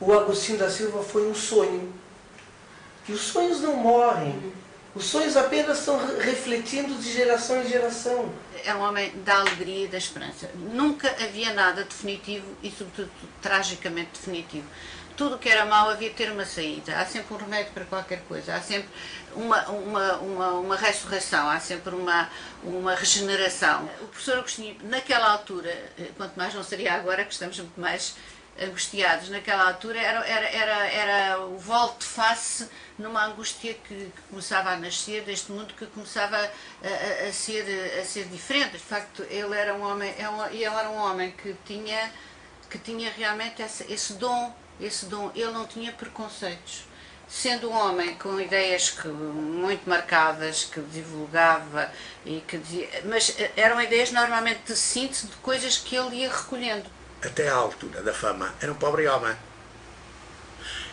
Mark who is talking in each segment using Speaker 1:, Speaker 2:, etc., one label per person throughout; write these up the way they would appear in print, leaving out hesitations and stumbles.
Speaker 1: o Agostinho da Silva foi um sonho. E os sonhos não morrem. Os sonhos apenas estão refletindo de geração em geração.
Speaker 2: É um homem da alegria e da esperança. Nunca havia nada definitivo e, sobretudo, tragicamente definitivo. Tudo o que era mau havia de ter uma saída. Há sempre um remédio para qualquer coisa. Há sempre uma ressurreição. Há sempre uma regeneração. O professor Agostinho, naquela altura, quanto mais não seria agora, que estamos muito mais angustiados, naquela altura era o volte-face numa angústia que começava a nascer deste mundo, que começava a ser diferente. De facto, ele era um homem que tinha realmente esse dom. Ele não tinha preconceitos. Sendo um homem com ideias muito marcadas, que divulgava, mas eram ideias normalmente de síntese de coisas que ele ia recolhendo.
Speaker 3: Até à altura da fama, era um pobre homem.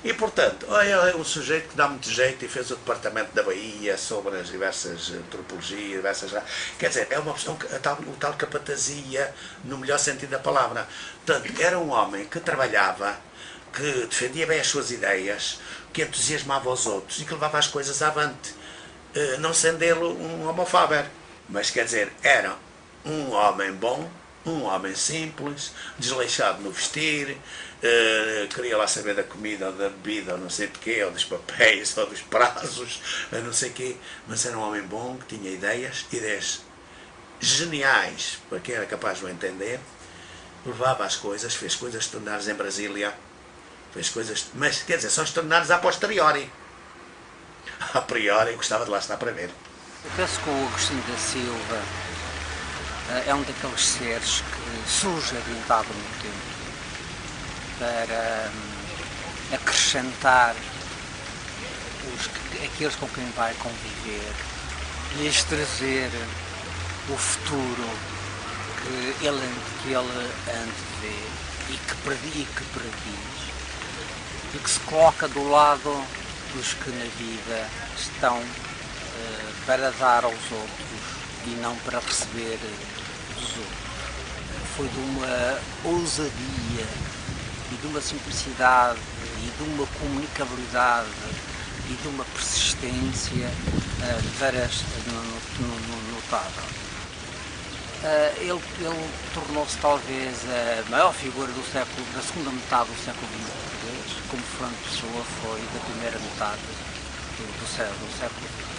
Speaker 3: E, portanto, é um sujeito que dá muito jeito e fez o departamento da Bahia sobre as diversas antropologias, quer dizer, é uma opção, o tal capatazia, no melhor sentido da palavra. Portanto, era um homem que trabalhava, que defendia bem as suas ideias, que entusiasmava os outros e que levava as coisas avante, não sendo ele um homofaber. Mas, quer dizer, era um homem bom, um homem simples, desleixado no vestir, queria lá saber da comida ou da bebida ou não sei de quê, ou dos papéis ou dos prazos, não sei quê, mas era um homem bom, que tinha ideias geniais para quem era capaz de o entender, levava as coisas, fez coisas extraordinárias em Brasília, fez coisas, mas quer dizer, são extraordinárias a posteriori. A priori gostava de lá estar para ver.
Speaker 4: Eu penso que o Agostinho da Silva é um daqueles seres que surge adiantado no tempo para acrescentar aqueles com quem vai conviver, lhes trazer o futuro que ele antevê e que prediz, e que se coloca do lado dos que na vida estão para dar aos outros e não para receber dos outros. Foi de uma ousadia e de uma simplicidade e de uma comunicabilidade e de uma persistência notável. Ele tornou-se talvez a maior figura da segunda metade do século XX português, como Fernando Pessoa foi da primeira metade do século XX.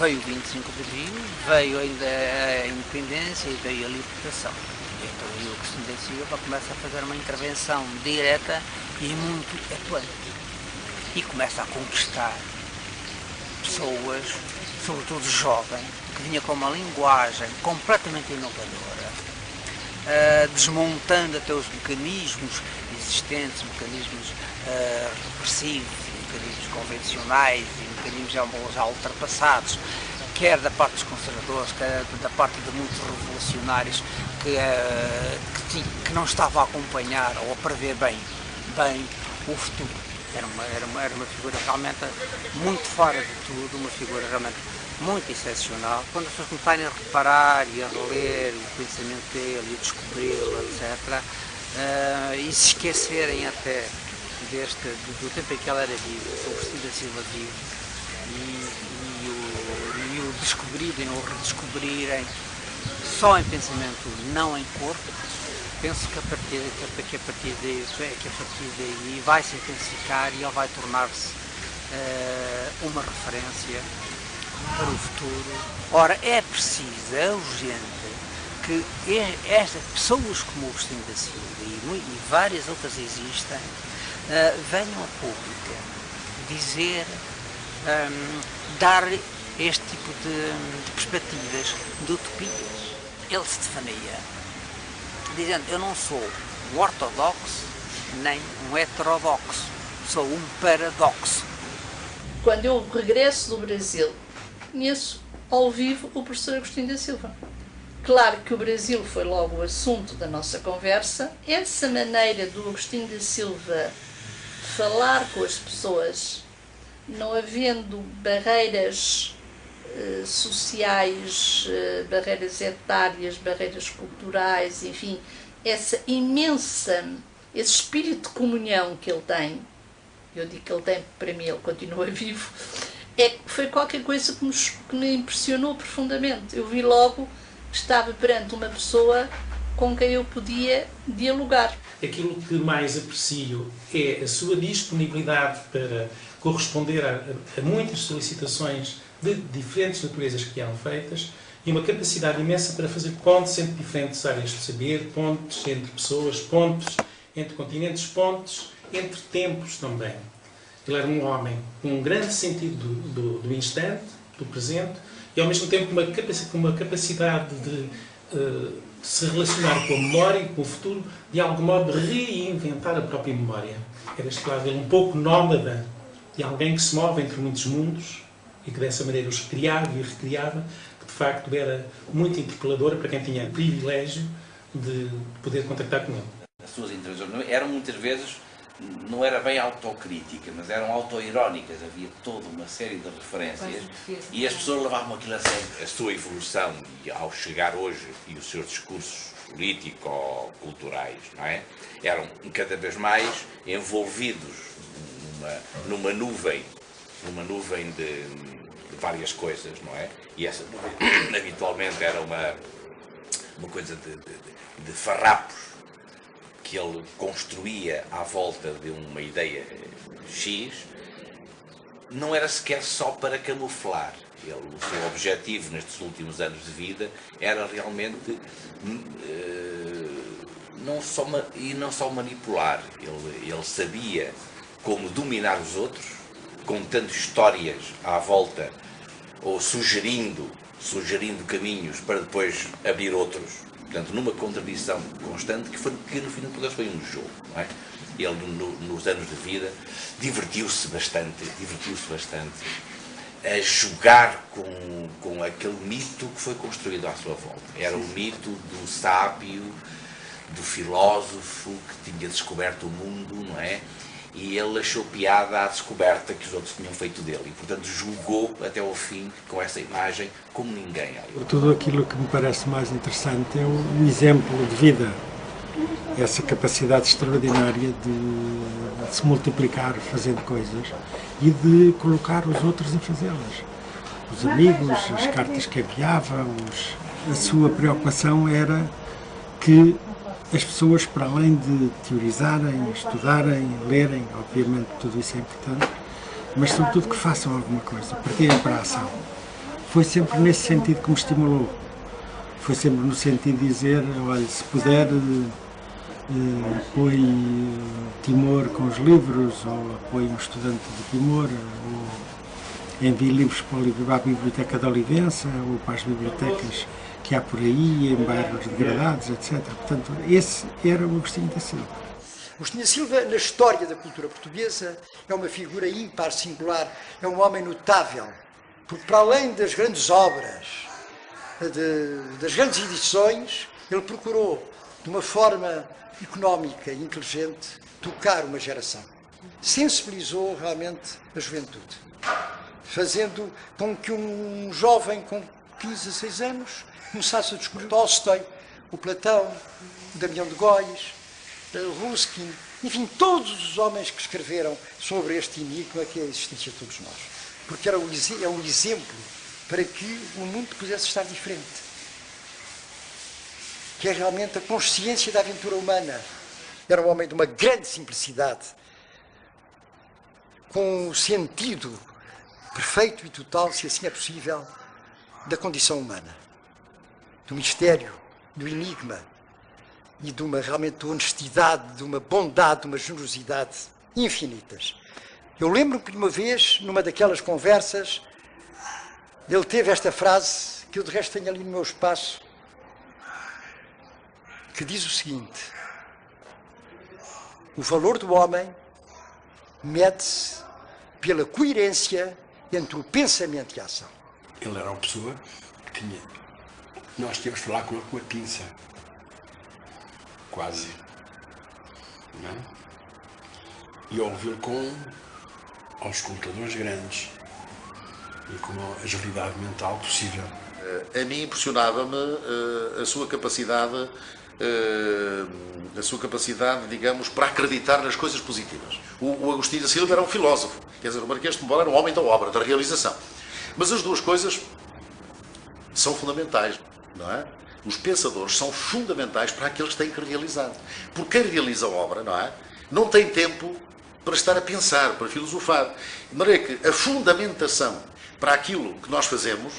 Speaker 4: Veio o 25 de Abril, veio ainda a independência e veio a libertação. Então o Agostinho da Silva começa a fazer uma intervenção direta e muito atuante. E começa a conquistar pessoas, sobretudo jovens, que vinha com uma linguagem completamente inovadora, desmontando até os mecanismos existentes, mecanismos repressivos, mecanismos convencionais e mecanismos já ultrapassados, quer da parte dos conservadores, quer da parte de muitos revolucionários que não estavam a acompanhar ou a prever bem o futuro. Era uma figura realmente muito fora de tudo, uma figura realmente muito excepcional. Quando as pessoas começarem a reparar e a reler o pensamento dele e a descobri-lo, etc., e se esquecerem até do tempo em que ela era viva, o Agostinho da Silva vivo, e o descobrirem ou redescobrirem só em pensamento, não em corpo, penso que a partir daí vai se intensificar e ele vai tornar-se uma referência para o futuro. Ora, é preciso, é urgente que estas pessoas como o Agostinho da Silva e várias outras existem, venham ao público dizer, dar este tipo de perspectivas, de utopias. Ele se definia dizendo: eu não sou um ortodoxo nem um heterodoxo, sou um paradoxo.
Speaker 5: Quando eu regresso do Brasil, conheço ao vivo o professor Agostinho da Silva. Claro que o Brasil foi logo o assunto da nossa conversa. Essa maneira do Agostinho da Silva falar com as pessoas, não havendo barreiras sociais, barreiras etárias, barreiras culturais, enfim, essa imensa esse espírito de comunhão que ele tem, eu digo que ele tem, para mim ele continua vivo, foi qualquer coisa que me impressionou profundamente. Eu vi logo que estava perante uma pessoa com quem eu podia dialogar.
Speaker 6: Aquilo que mais aprecio é a sua disponibilidade para corresponder a muitas solicitações de diferentes naturezas que eram feitas e uma capacidade imensa para fazer pontes entre diferentes áreas de saber, pontes entre pessoas, pontes entre continentes, pontes entre tempos também. Ele era um homem com um grande sentido do instante, do presente, e ao mesmo tempo com uma capacidade de se relacionar com a memória e com o futuro, de algum modo reinventar a própria memória. Era este lado dele um pouco nómada, de alguém que se move entre muitos mundos e que dessa maneira os criava e recriava, que de facto era muito interpeladora para quem tinha o privilégio de poder contactar com ele.
Speaker 7: As suas intervenções eram muitas vezes, não era bem autocrítica, mas eram autoirónicas, havia toda uma série de referências e as pessoas levavam aquilo a sério.
Speaker 3: A sua evolução ao chegar hoje e os seus discursos político-culturais, não é? Eram cada vez mais envolvidos numa nuvem de várias coisas, não é? E essa nuvem habitualmente era uma coisa de farrapos que ele construía à volta de uma ideia X, não era sequer só para camuflar. O seu objetivo nestes últimos anos de vida era realmente não só manipular, ele sabia como dominar os outros, contando histórias à volta ou sugerindo caminhos para depois abrir outros. Portanto, numa contradição constante que no fim de contas foi um jogo, não é? Ele, nos anos de vida, divertiu-se bastante a jogar com aquele mito que foi construído à sua volta. Era o mito do sábio, do filósofo que tinha descoberto o mundo, não é? E ele achou piada à descoberta que os outros tinham feito dele e, portanto, julgou até ao fim com essa imagem como ninguém.
Speaker 8: Tudo aquilo que me parece mais interessante é o exemplo de vida, essa capacidade extraordinária de se multiplicar fazendo coisas e de colocar os outros a fazê-las. Os amigos, as cartas que enviava, a sua preocupação era que as pessoas, para além de teorizarem, estudarem, lerem, obviamente tudo isso é importante, mas sobretudo que façam alguma coisa, partirem para a ação. Foi sempre nesse sentido que me estimulou. Foi sempre no sentido de dizer, olha, se puder, apoie Timor com os livros, ou apoie um estudante de Timor, ou envie livros para a Biblioteca da Olivença, ou para as bibliotecas que há por aí, em bairros degradados, etc. Portanto, esse era o Agostinho da Silva.
Speaker 9: Agostinho da Silva, na história da cultura portuguesa, é uma figura ímpar, singular, é um homem notável, porque para além das grandes obras, das grandes edições, ele procurou, de uma forma económica e inteligente, tocar uma geração. Sensibilizou realmente a juventude, fazendo com que um jovem com 15, 16 anos começasse a descobrir Tolstói, o Platão, o Damião de Góis, Ruskin, enfim, todos os homens que escreveram sobre este enigma que é a existência de todos nós. Porque é um exemplo para que o mundo pudesse estar diferente. Que é realmente a consciência da aventura humana. Era um homem de uma grande simplicidade, com o sentido perfeito e total, se assim é possível, da condição humana. Do mistério, do enigma e de uma realmente honestidade, de uma bondade, de uma generosidade infinitas. Eu lembro que uma vez, numa daquelas conversas, ele teve esta frase, que eu de resto tenho ali no meu espaço, que diz o seguinte: o valor do homem mede-se pela coerência entre o pensamento e a ação.
Speaker 10: Ele era uma pessoa que tinha... Nós tínhamos de falar com ele com a pinça. Quase. Não é? E ouvi-lo com aos computadores grandes e com a agilidade mental possível.
Speaker 11: A mim impressionava-me a sua capacidade, digamos, para acreditar nas coisas positivas. O Agostinho da Silva era um filósofo, quer dizer, o Marquês de Pombal era um homem da obra, da realização. Mas as duas coisas são fundamentais, não é? Os pensadores são fundamentais para aqueles que têm que realizar. Porque quem realiza a obra, não é? Não tem tempo para estar a pensar, para filosofar. De maneira que a fundamentação para aquilo que nós fazemos,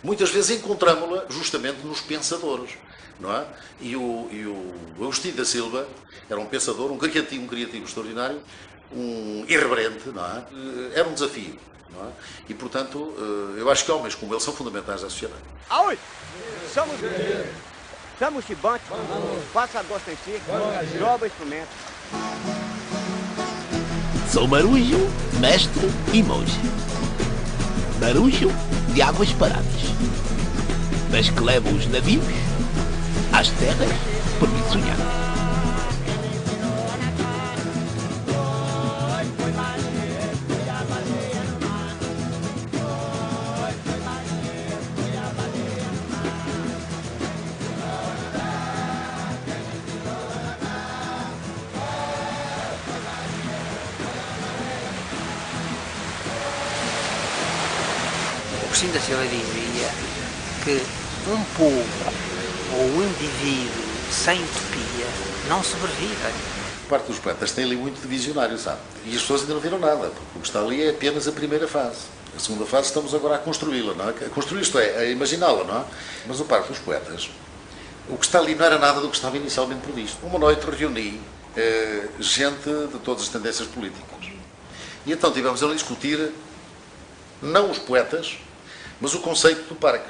Speaker 11: muitas vezes encontramos-la justamente nos pensadores, não é? E o Agostinho da Silva era um pensador, um criativo extraordinário, um irreverente, não é? Era um desafio, não é? E, portanto, eu acho que homens como ele são fundamentais à sociedade.
Speaker 12: Aoi! Somos chibantes, passador sem si, joga instrumento.
Speaker 13: Sou marunjo, mestre e monge. Marunjo de águas paradas, mas que levo os navios às terras por me sonhar.
Speaker 4: Agostinho da Silva dizia que um povo ou um indivíduo sem utopia não sobrevive.
Speaker 11: Parte dos poetas tem ali muito de visionário, sabe? E as pessoas ainda não viram nada, porque o que está ali é apenas a primeira fase. A segunda fase estamos agora a construí-la, não é? A construir, isto é, a imaginá-la, não é? Mas o parte dos poetas, o que está ali não era nada do que estava inicialmente previsto. Uma noite reuni gente de todas as tendências políticas. E então tivemos ali a discutir, não os poetas, mas o conceito do parque.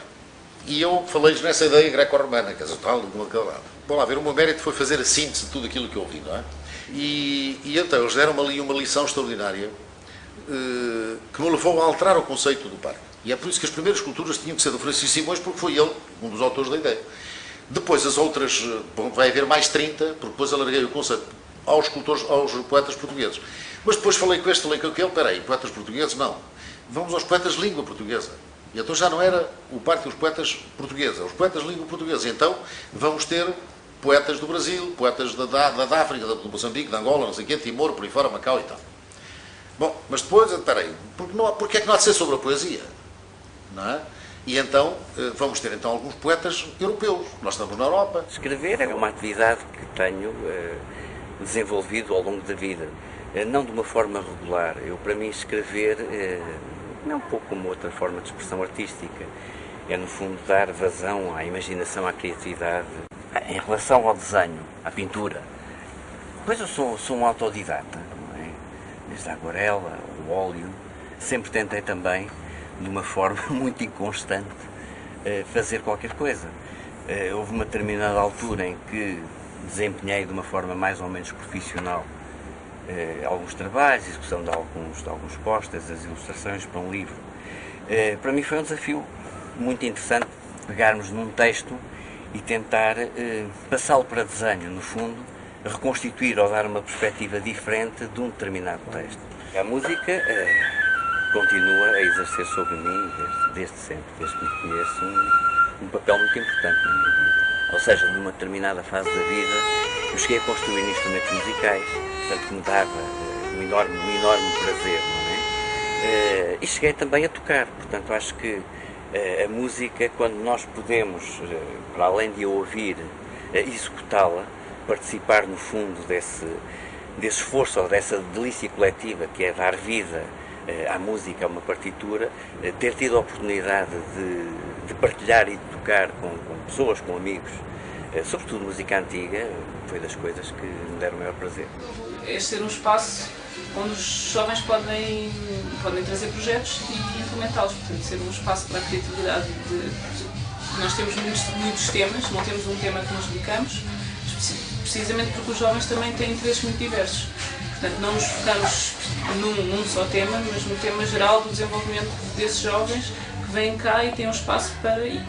Speaker 11: E eu falei-lhes nessa ideia greco-romana, quer dizer, tal, de cada lado. Bom, lá ver, o meu mérito foi fazer a síntese de tudo aquilo que eu ouvi, não é? E então eles deram-me ali uma lição extraordinária que me levou a alterar o conceito do parque. E é por isso que as primeiras esculturas tinham que ser do Francisco Simões, porque foi ele um dos autores da ideia. Depois as outras, bom, vai haver mais 30, porque depois alarguei o conceito aos escultores, aos poetas portugueses. Mas depois falei com este, falei com aquele, peraí, poetas portugueses, não. Vamos aos poetas de língua portuguesa. E então já não era o parque dos poetas portugueses, os poetas de língua portuguesa. Então vamos ter poetas do Brasil, poetas da África, do Moçambique, da Angola, não sei o quê, Timor, por aí fora, Macau e tal. Bom, mas depois, espera aí, porque é que não há de ser sobre a poesia? Não é? E então vamos ter então alguns poetas europeus. Nós estamos na Europa.
Speaker 14: Escrever é uma atividade que tenho desenvolvido ao longo da vida, não de uma forma regular. Para mim, escrever é um pouco como outra forma de expressão artística. É, no fundo, dar vazão à imaginação, à criatividade. Em relação ao desenho, à pintura, pois eu sou um autodidata, não é? Desde a aguarela, o óleo, sempre tentei também, de uma forma muito inconstante, fazer qualquer coisa. Houve uma determinada altura em que desempenhei de uma forma mais ou menos profissional alguns trabalhos, execução de alguns posters, as ilustrações para um livro. Para mim foi um desafio muito interessante pegarmos num texto e tentar passá-lo para desenho, no fundo, reconstituir ou dar uma perspectiva diferente de um determinado texto. A música continua a exercer sobre mim, desde sempre, desde que me conheço, um papel muito importante na minha vida. Ou seja, numa determinada fase da vida, eu cheguei a construir instrumentos musicais, portanto, que me dava um enorme prazer, não é? E cheguei também a tocar, portanto, acho que a música, quando nós podemos, para além de a ouvir, executá-la, participar no fundo desse esforço ou dessa delícia coletiva que é dar vida à música, a uma partitura, ter tido a oportunidade de partilhar e de tocar com pessoas, com amigos, sobretudo música antiga, foi das coisas que me deram o maior prazer.
Speaker 15: É ser um espaço onde os jovens podem trazer projetos e implementá-los, portanto, ser um espaço para a criatividade. Nós temos muitos temas, não temos um tema que nos dedicamos, precisamente porque os jovens também têm interesses muito diversos. Portanto, não nos focamos num só tema, mas no tema geral do desenvolvimento desses jovens que vêm cá e têm um espaço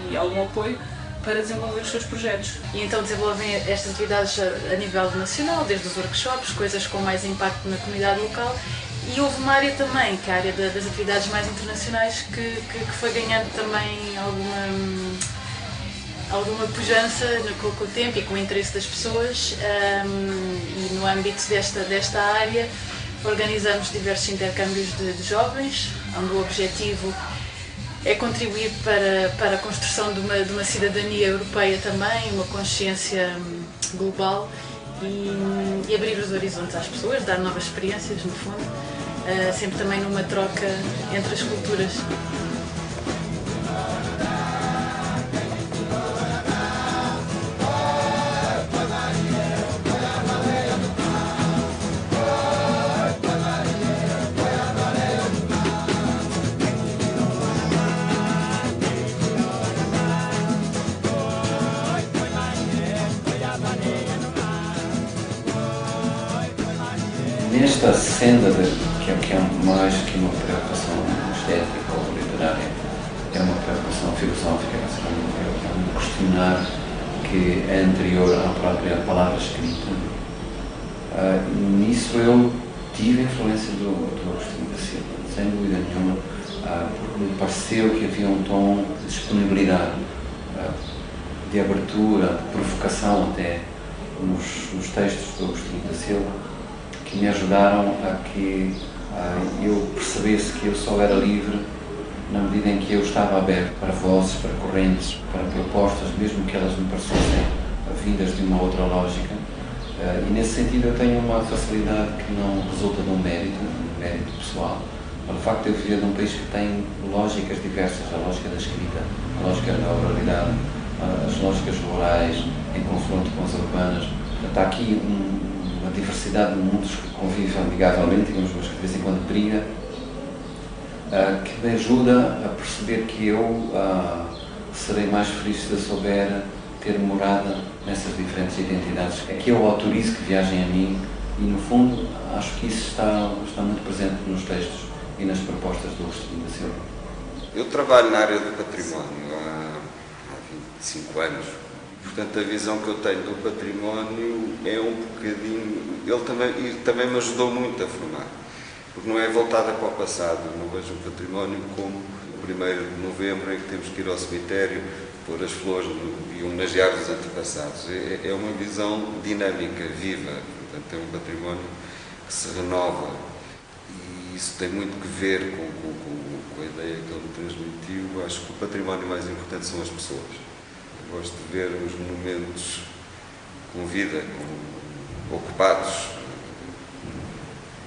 Speaker 15: e algum apoio para desenvolver os seus projetos.
Speaker 16: E então desenvolvem estas atividades a nível nacional, desde os workshops, coisas com mais impacto na comunidade local, e houve uma área também, que é a área das atividades mais internacionais, que foi ganhando também alguma alguma pujança com o tempo e com o interesse das pessoas, e no âmbito desta área organizamos diversos intercâmbios de jovens, onde o objetivo é contribuir para a construção de uma cidadania europeia também, uma consciência global e abrir os horizontes às pessoas, dar novas experiências, no fundo, sempre também numa troca entre as culturas.
Speaker 17: Nesta senda que é mais que uma preocupação estética ou literária, é uma preocupação filosófica, é um questionar que é anterior à própria palavra escrita. Nisso eu tive a influência do Agostinho da Silva, sem dúvida nenhuma, porque me pareceu que havia um tom de disponibilidade, de abertura, de provocação até nos textos do Agostinho da Silva, que me ajudaram a que eu percebesse que eu só era livre na medida em que eu estava aberto para vozes, para correntes, para propostas, mesmo que elas me parecessem vindas de uma outra lógica. E nesse sentido eu tenho uma facilidade que não resulta de um mérito pessoal. O facto de eu viver num país que tem lógicas diversas, a lógica da escrita, a lógica da oralidade, as lógicas rurais em confronto com as urbanas. Está aqui uma diversidade de mundos que convivem amigavelmente, digamos, mas que de vez em quando briga, que me ajuda a perceber que eu serei mais feliz se eu souber ter morada nessas diferentes identidades, que eu autorizo que viajem a mim e, no fundo, acho que isso está muito presente nos textos e nas propostas do Agostinho da Silva.
Speaker 18: Eu trabalho na área do património há 25 anos. Portanto, a visão que eu tenho do património é um bocadinho... Ele também me ajudou muito a formar, porque não é voltada para o passado. Não vejo o património como o 1º de novembro, em que temos que ir ao cemitério, pôr as flores e homenagear os antepassados. É uma visão dinâmica, viva. Portanto, é um património que se renova. E isso tem muito que ver com a ideia que ele me transmitiu. Acho que o património mais importante são as pessoas. Gosto de ver os monumentos com vida, ocupados,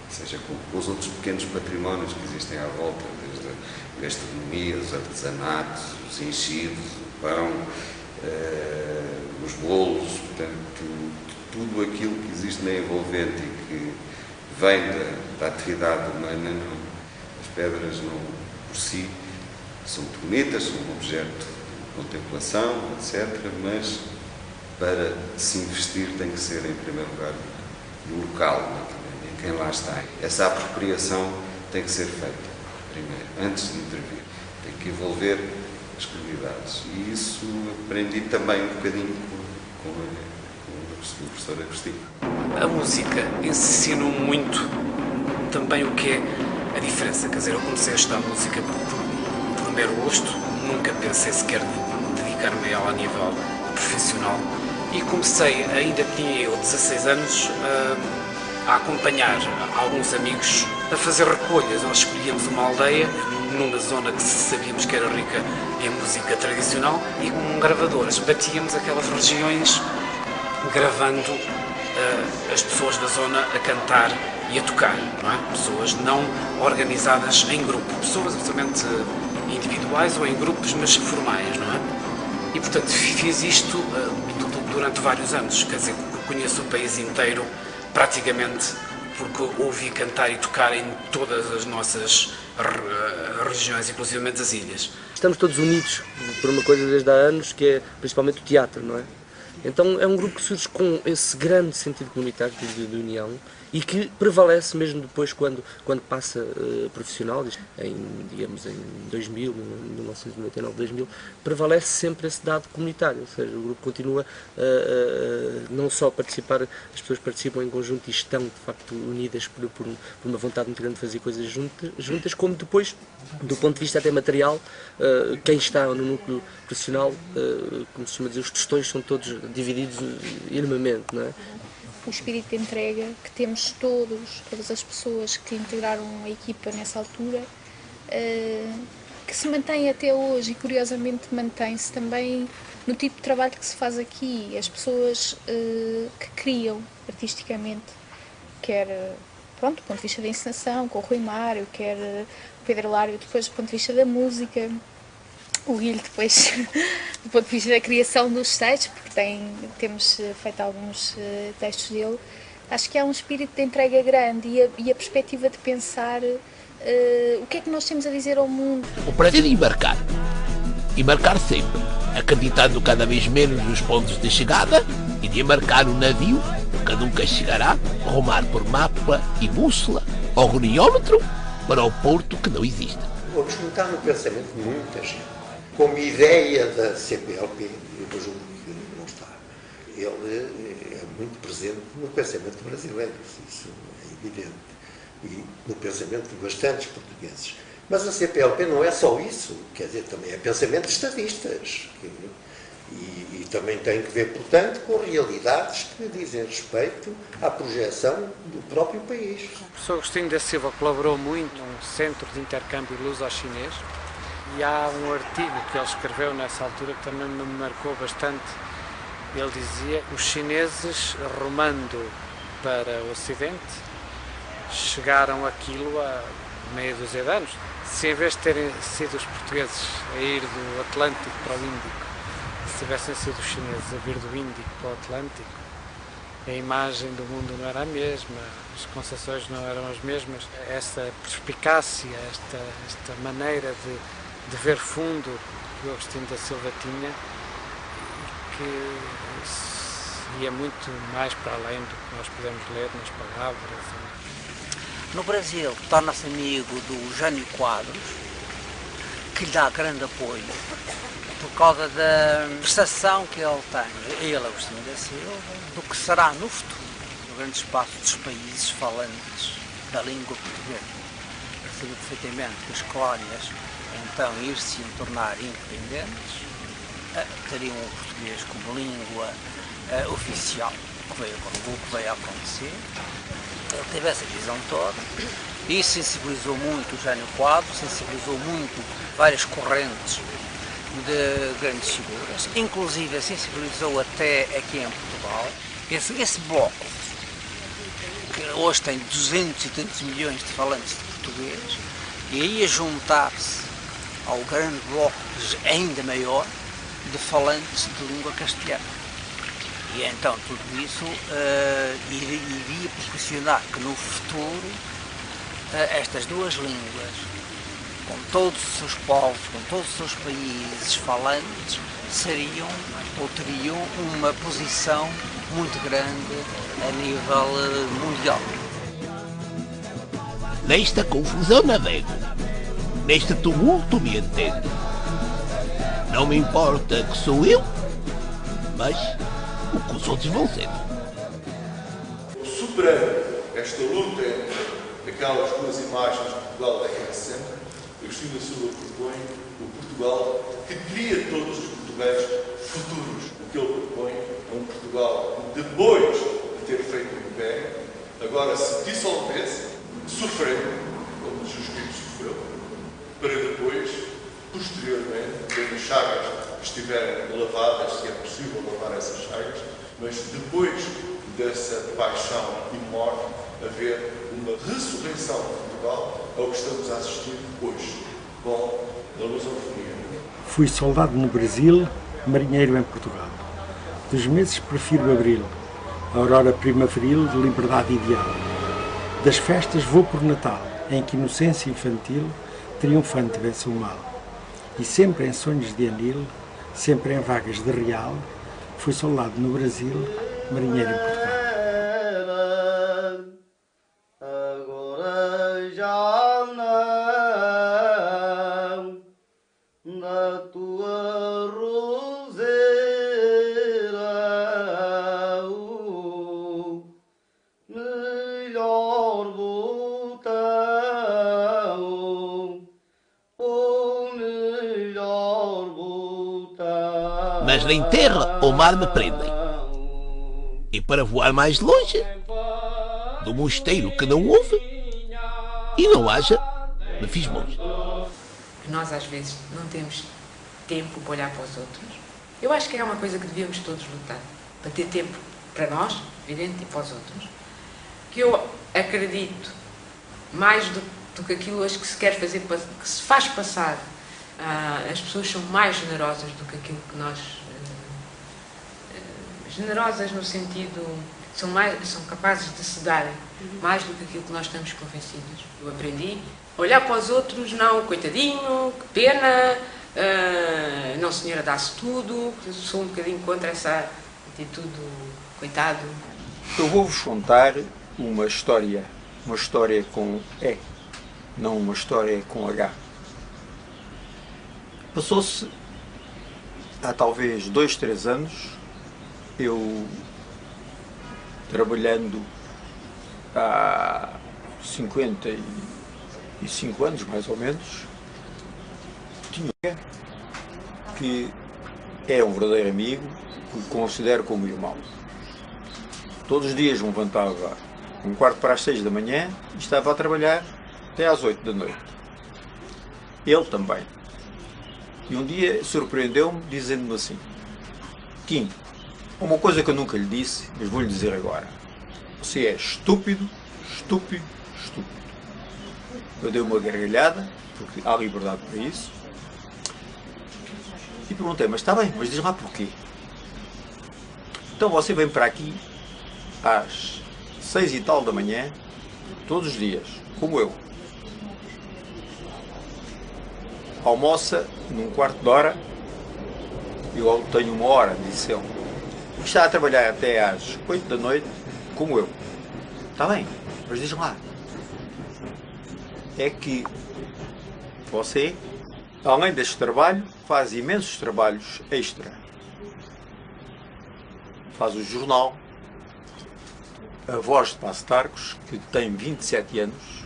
Speaker 18: seja com os outros pequenos patrimónios que existem à volta, desde a gastronomia, os artesanatos, os enchidos, o pão, os bolos, portanto, tudo aquilo que existe na envolvente e que vem da atividade humana. As pedras não, por si, são muito bonitas, são um objeto contemplação, etc., mas para se investir tem que ser, em primeiro lugar, no local, em quem lá está. Essa apropriação tem que ser feita, primeiro, antes de intervir. Tem que envolver as comunidades. E isso aprendi também um bocadinho com o professor Agostinho.
Speaker 19: A música ensina-me muito também o que é a diferença. Quer dizer, eu comecei a estudar música por mero gosto, nunca pensei sequer dedicar-me a ela a nível profissional e comecei, ainda tinha eu 16 anos, a acompanhar alguns amigos a fazer recolhas. Nós escolhíamos uma aldeia numa zona que sabíamos que era rica em música tradicional e com gravadoras batíamos aquelas regiões gravando as pessoas da zona a cantar e a tocar, não é? Pessoas não organizadas em grupo, pessoas absolutamente individuais ou em grupos, mas formais, não é? E, portanto, fiz isto durante vários anos, quer dizer, conheço o país inteiro praticamente porque ouvi cantar e tocar em todas as nossas regiões, inclusive as ilhas.
Speaker 20: Estamos todos unidos por uma coisa desde há anos, que é principalmente o teatro, não é? Então é um grupo que surge com esse grande sentido comunitário de união e que prevalece mesmo depois quando passa profissional, digamos em 2000, 1999, 2000, prevalece sempre esse dado comunitário, ou seja, o grupo continua não só a participar, as pessoas participam em conjunto e estão de facto unidas por uma vontade muito grande de fazer coisas juntas, como depois, do ponto de vista até material, quem está no núcleo profissional, como se chama dizer, os tostões são todos divididos enormemente, não é?
Speaker 21: O espírito de entrega que temos todas as pessoas que integraram a equipa nessa altura, que se mantém até hoje e curiosamente mantém-se também no tipo de trabalho que se faz aqui, as pessoas que criam artisticamente, quer do ponto de vista da encenação, com o Rui Mário, quer o Pedro Lário depois do ponto de vista da música, o Guilherme depois do ponto de vista da criação dos textos, porque temos feito alguns textos dele. Acho que há um espírito de entrega grande e a perspectiva de pensar o que é que nós temos a dizer ao mundo.
Speaker 13: O prazer de embarcar. Embarcar sempre, acreditando cada vez menos nos pontos de chegada e de embarcar um navio que nunca chegará, rumar por mapa e bússola ou runiômetro para o porto que não existe.
Speaker 22: Vamos notar no pensamento de muita gente, como ideia da CPLP, eu julgo que não está. Ele é muito presente no pensamento brasileiro, isso é evidente, e no pensamento de bastantes portugueses. Mas a CPLP não é só isso, quer dizer, também é pensamento de estadistas. E também tem que ver, portanto, com realidades que dizem respeito à projeção do próprio país.
Speaker 4: O professor Agostinho da Silva colaborou muito num centro de intercâmbio luso-chinês e há um artigo que ele escreveu nessa altura que também me marcou bastante. Ele dizia que os chineses, rumando para o Ocidente, chegaram àquilo há meia dúzia de anos. Se em vez de terem sido os portugueses a ir do Atlântico para o Índico, se tivessem sido os chineses a vir do Índico para o Atlântico, a imagem do mundo não era a mesma, as concepções não eram as mesmas. Essa perspicácia, esta maneira de ver fundo que o Agostinho da Silva tinha, que ia muito mais para além do que nós podemos ler nas palavras.
Speaker 23: No Brasil, torna-se amigo do Jânio Quadros, que lhe dá grande apoio por causa da prestação que ele tem, ele, Agostinho da Silva, do que será no futuro o grande espaço dos países falantes da língua portuguesa. Percebe perfeitamente que as colónias, então, ir-se tornar independentes, teriam o português como língua oficial, o que veio a acontecer. Ele teve essa visão toda e sensibilizou muito o Jânio Quadros, sensibilizou muito várias correntes de grandes figuras, inclusive sensibilizou até aqui em Portugal esse bloco, que hoje tem 200 e tantos milhões de falantes de português, e aí a juntar-se ao grande bloco ainda maior de falantes de língua castelhana. E então tudo isso iria proporcionar que no futuro estas duas línguas, com todos os seus povos, com todos os seus países falantes, seriam ou teriam uma posição muito grande a nível mundial.
Speaker 13: Nesta confusão navego, neste tumulto me entendo. Não me importa que sou eu, mas o que os outros vão ser.
Speaker 24: Superando esta luta entre aquelas duas imagens de Portugal da década de 60, Agostinho da Silva propõe o Portugal que cria todos os portugueses futuros. O que ele propõe é um Portugal que, depois de ter feito o Império, agora se dissolvesse, sofrendo, como Jesus Cristo sofreu, para depois, posteriormente, quando as chagas estiverem lavadas, se é possível lavar essas chagas, mas depois dessa paixão e morte, haver uma ressurreição de Portugal ao que estamos a assistir hoje, com a lusofonia.
Speaker 8: Fui soldado no Brasil, marinheiro em Portugal. Dos meses prefiro abril, a aurora primaveril de liberdade ideal. Das festas vou por Natal, em que inocência infantil triunfante vence o mal. E sempre em sonhos de anil, sempre em vagas de real, fui soldado no Brasil, marinheiro em Portugal.
Speaker 13: mas nem terra ou mar me prendem. E para voar mais longe, do mosteiro que não houve, e não haja, me fiz monge.
Speaker 1: Nós às vezes não temos tempo para olhar para os outros. Eu acho que é uma coisa que devíamos todos lutar, para ter tempo para nós, evidente, e para os outros. Que eu acredito, mais do que aquilo hoje que se quer fazer, que se faz passar, as pessoas são mais generosas do que aquilo que nós... generosas no sentido... são capazes de se darem mais do que aquilo que nós estamos convencidos. Eu aprendi a olhar para os outros, não, coitadinho, que pena, não senhora, dá-se tudo. Eu sou um bocadinho contra essa atitude, coitado.
Speaker 2: Eu vou-vos contar uma história com E, não uma história com H. Passou-se há talvez 2, 3 anos, eu trabalhando há 55 anos, mais ou menos, tinha que é um verdadeiro amigo, que considero como irmão. Todos os dias me levantava 5:45 da manhã e estava a trabalhar até às 8 da noite. Ele também. E um dia surpreendeu-me dizendo-me assim: Kim, uma coisa que eu nunca lhe disse, mas vou-lhe dizer agora. Você é estúpido, estúpido, estúpido. Eu dei uma gargalhada, porque há liberdade para isso. E perguntei, mas está bem, mas diz lá porquê. Então você vem para aqui às 6 e tal da manhã, todos os dias, como eu. Almoça num quarto de hora, eu tenho 1 hora, disse ele. Está a trabalhar até às 8 da noite, como eu. Está bem, mas diz lá. É que você, além deste trabalho, faz imensos trabalhos extra. Faz o jornal, A Voz de Passo de Arcos, que tem 27 anos.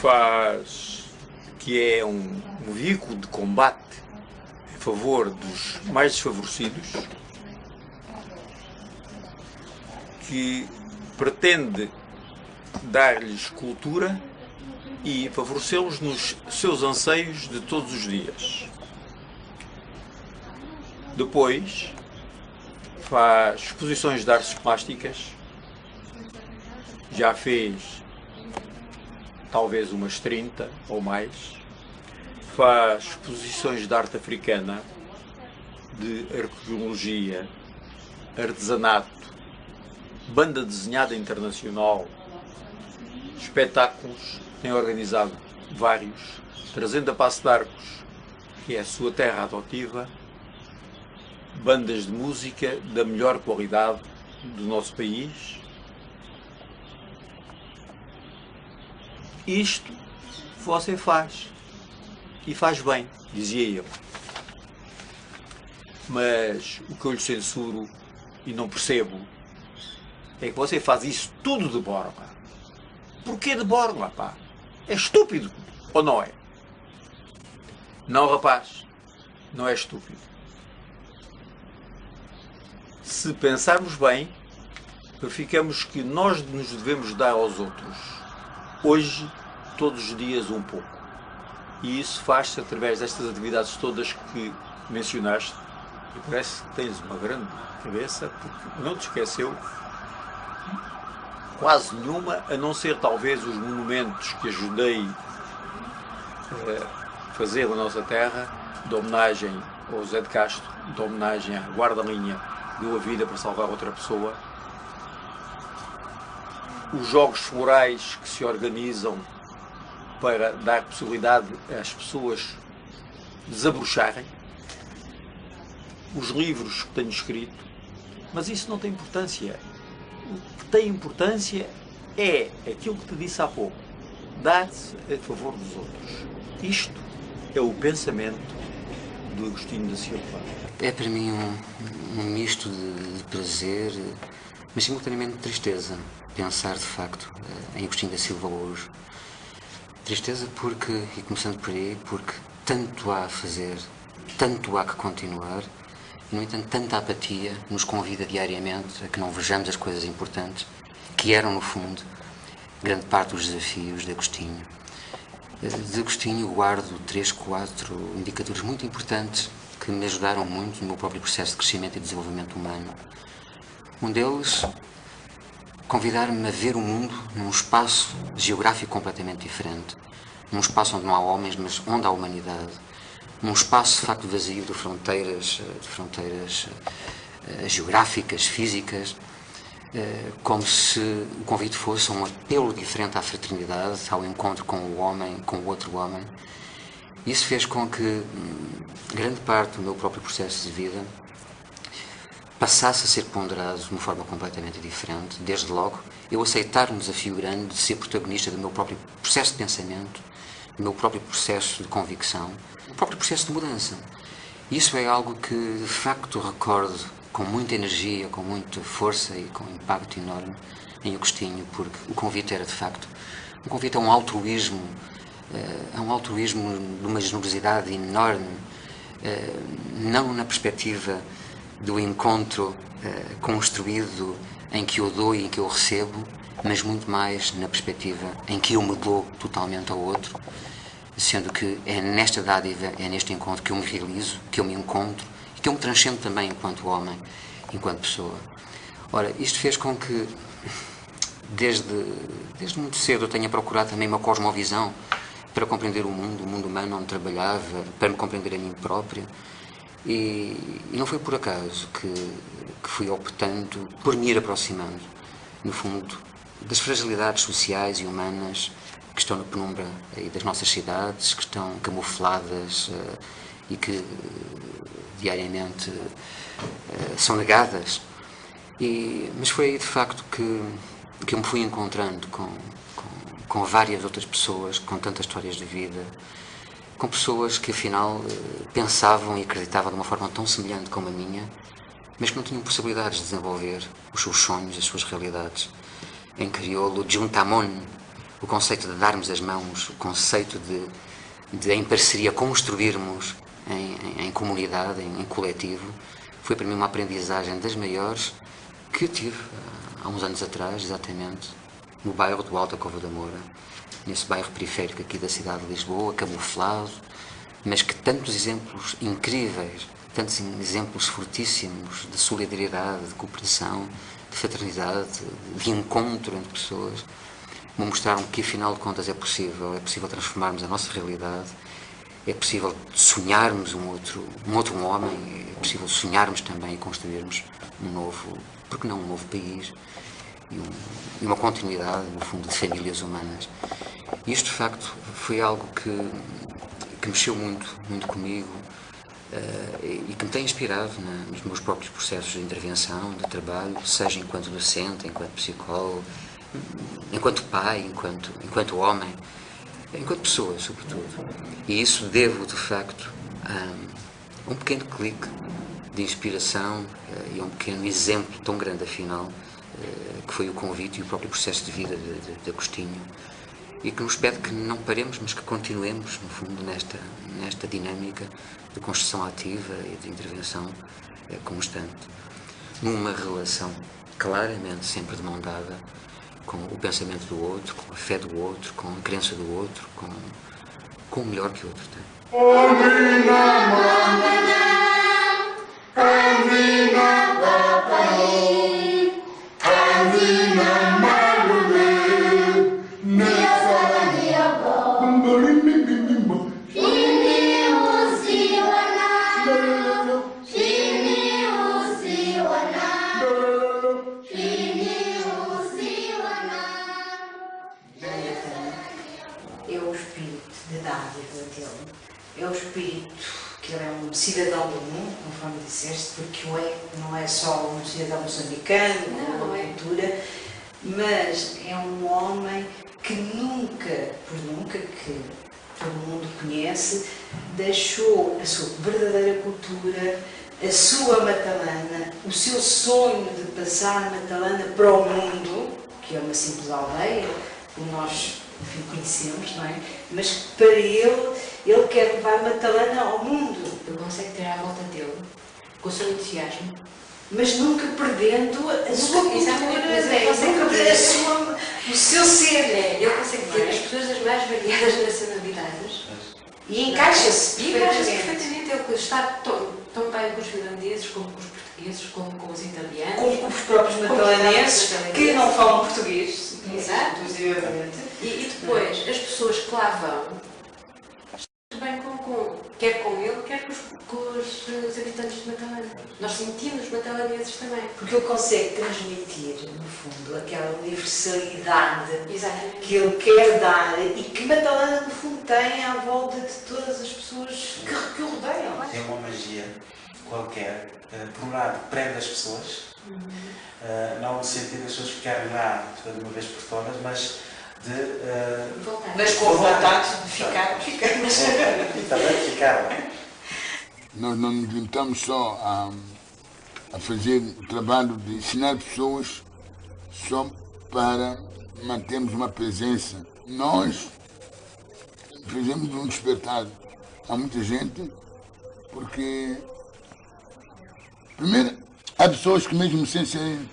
Speaker 2: Faz, que é um veículo de combate a favor dos mais desfavorecidos, que pretende dar-lhes cultura e favorecê-los nos seus anseios de todos os dias. Depois faz exposições de artes plásticas, já fez talvez umas 30 ou mais. Faz exposições de arte africana, de arqueologia, artesanato, banda desenhada internacional, espetáculos, tem organizado vários, trazendo a Passo de Arcos, que é a sua terra adotiva, bandas de música da melhor qualidade do nosso país. Isto você faz, e faz bem, dizia ele. Mas o que eu lhe censuro e não percebo é que você faz isso tudo de borla. Porquê de borla, pá? É estúpido, ou não é? Não, rapaz, não é estúpido. Se pensarmos bem, verificamos que nós nos devemos dar aos outros, hoje, todos os dias, um pouco. E isso faz-se através destas atividades todas que mencionaste. E parece que tens uma grande cabeça, porque não te esqueceu quase nenhuma, a não ser talvez os monumentos que ajudei a fazer na nossa terra, de homenagem ao José de Castro, de homenagem à guarda-linha que deu a vida para salvar outra pessoa. Os jogos florais que se organizam para dar possibilidade às pessoas desabrocharem, os livros que tenho escrito, mas isso não tem importância. O que tem importância é aquilo que te disse há pouco, dar-se a favor dos outros. Isto é o pensamento do Agostinho da Silva.
Speaker 5: É para mim um misto de prazer, mas simultaneamente de tristeza, pensar de facto em Agostinho da Silva hoje. Tristeza porque, e começando por aí, porque tanto há a fazer tanto há que continuar, e, no entanto, tanta apatia nos convida diariamente a que não vejamos as coisas importantes, que eram, no fundo, grande parte dos desafios de Agostinho. De Agostinho guardo 3, 4 indicadores muito importantes que me ajudaram muito no meu próprio processo de crescimento e desenvolvimento humano. Um deles, convidar-me a ver o mundo num espaço geográfico completamente diferente. Num espaço onde não há homens, mas onde há humanidade. Num espaço, de facto, vazio de fronteiras geográficas, físicas, como se o convite fosse um apelo diferente à fraternidade, ao encontro com o homem, com o outro homem. Isso fez com que grande parte do meu próprio processo de vida passasse a ser ponderado de uma forma completamente diferente. Desde logo, eu aceitar um desafio grande de ser protagonista do meu próprio processo de pensamento, do meu próprio processo de convicção, do próprio processo de mudança. Isso é algo que, de facto, recordo com muita energia, com muita força e com um impacto enorme em Agostinho, porque o convite era, de facto, um convite a um altruísmo de uma generosidade enorme, não na perspectiva do encontro construído em que eu dou e em que eu recebo, mas muito mais na perspectiva em que eu me dou totalmente ao outro, sendo que é nesta dádiva, é neste encontro que eu me realizo, que eu me encontro e que eu me transcendo também enquanto homem, enquanto pessoa. Ora, isto fez com que, desde muito cedo, eu tenha procurado também uma cosmovisão para compreender o mundo humano onde trabalhava, para me compreender a mim própria. E não foi por acaso que fui optando por me ir aproximando, no fundo, das fragilidades sociais e humanas que estão na penumbra aí das nossas cidades, que estão camufladas e que diariamente são negadas. Mas foi aí, de facto, que eu me fui encontrando com várias outras pessoas, com tantas histórias de vida, com pessoas que afinal pensavam e acreditavam de uma forma tão semelhante como a minha, mas que não tinham possibilidades de desenvolver os seus sonhos, as suas realidades. Em crioulo, juntamon, o conceito de darmos as mãos, o conceito de em parceria construirmos em comunidade, em coletivo, foi para mim uma aprendizagem das maiores que eu tive há uns anos atrás, exatamente, no bairro do Alto da Cova da Moura, nesse bairro periférico aqui da cidade de Lisboa, camuflado, mas que tantos exemplos incríveis, tantos exemplos fortíssimos de solidariedade, de cooperação, de fraternidade, de encontro entre pessoas, me mostraram que, afinal de contas, é possível transformarmos a nossa realidade, é possível sonharmos um outro homem, é possível sonharmos também e construirmos um novo, porque não um novo país, e uma continuidade, no fundo, de famílias humanas. E isto, de facto, foi algo que mexeu muito comigo e que me tem inspirado nos meus próprios processos de intervenção, de trabalho, seja enquanto docente, enquanto psicólogo, enquanto pai, enquanto homem, enquanto pessoa, sobretudo. E isso devo, de facto, a um pequeno clique de inspiração e a um pequeno exemplo tão grande, afinal, que foi o convite e o próprio processo de vida de Agostinho, e que nos pede que não paremos, mas que continuemos, no fundo, nesta dinâmica de construção ativa e de intervenção constante, numa relação claramente sempre de mão dada com o pensamento do outro, com a fé do outro, com a crença do outro, com o melhor que o outro tem.
Speaker 3: É o espírito que ele é um cidadão do mundo, conforme disseste, porque o é, não é só um cidadão moçambicano, uma cultura, mas é um homem que nunca, que todo mundo conhece, deixou a sua verdadeira cultura, a sua Matalana, o seu sonho de passar a Matalana para o mundo, que é uma simples aldeia, como nós enfim, conhecemos, não é? Mas para ele quer levar Madalena ao mundo.
Speaker 1: Ele consegue ter à volta dele, com o seu entusiasmo,
Speaker 3: mas nunca perdendo a sua cultura, o seu ser.
Speaker 1: Ele consegue ter as pessoas das mais variadas nacionalidades
Speaker 3: e encaixa-se
Speaker 1: perfeitamente. Ele está tão bem com os finlandeses, como com os portugueses, como com os italianos,
Speaker 3: como com os próprios madaleneses, que não falam português.
Speaker 1: Exato. E depois, as pessoas que lá vão, bem quer com ele, quer com os habitantes de Madalena. Nós sentimos madaleneses também.
Speaker 3: Porque ele consegue transmitir, no fundo, aquela universalidade que ele quer dar e que Madalena, no fundo, tem à volta de todas as pessoas que o rodeiam.
Speaker 6: Tem uma magia qualquer, por um lado, prende as pessoas, não no sentido das pessoas ficarem lá de uma vez por todas, mas
Speaker 3: mas com vontade de ficar.
Speaker 6: Também ficar.
Speaker 7: Nós não nos limitamos só a fazer o trabalho de ensinar pessoas só para mantermos uma presença. Nós fizemos um despertar a muita gente, porque, primeiro, há pessoas que mesmo sem serem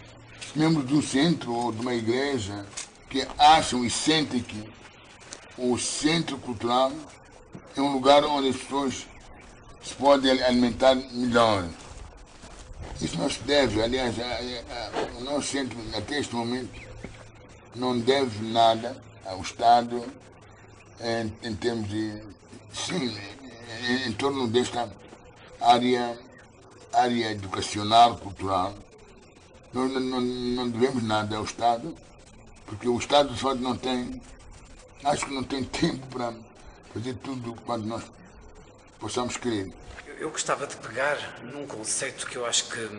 Speaker 7: membros de um centro ou de uma igreja, que acham e sentem que o centro cultural é um lugar onde as pessoas se podem alimentar melhor. Isso não se deve, aliás, o nosso centro, até este momento, não deve nada ao Estado em termos de, sim, em torno desta área educacional, cultural. Nós não devemos nada ao Estado, porque o Estado de fato não tem, acho que não tem tempo para fazer tudo quanto nós possamos querer.
Speaker 19: Eu gostava de pegar num conceito que eu acho que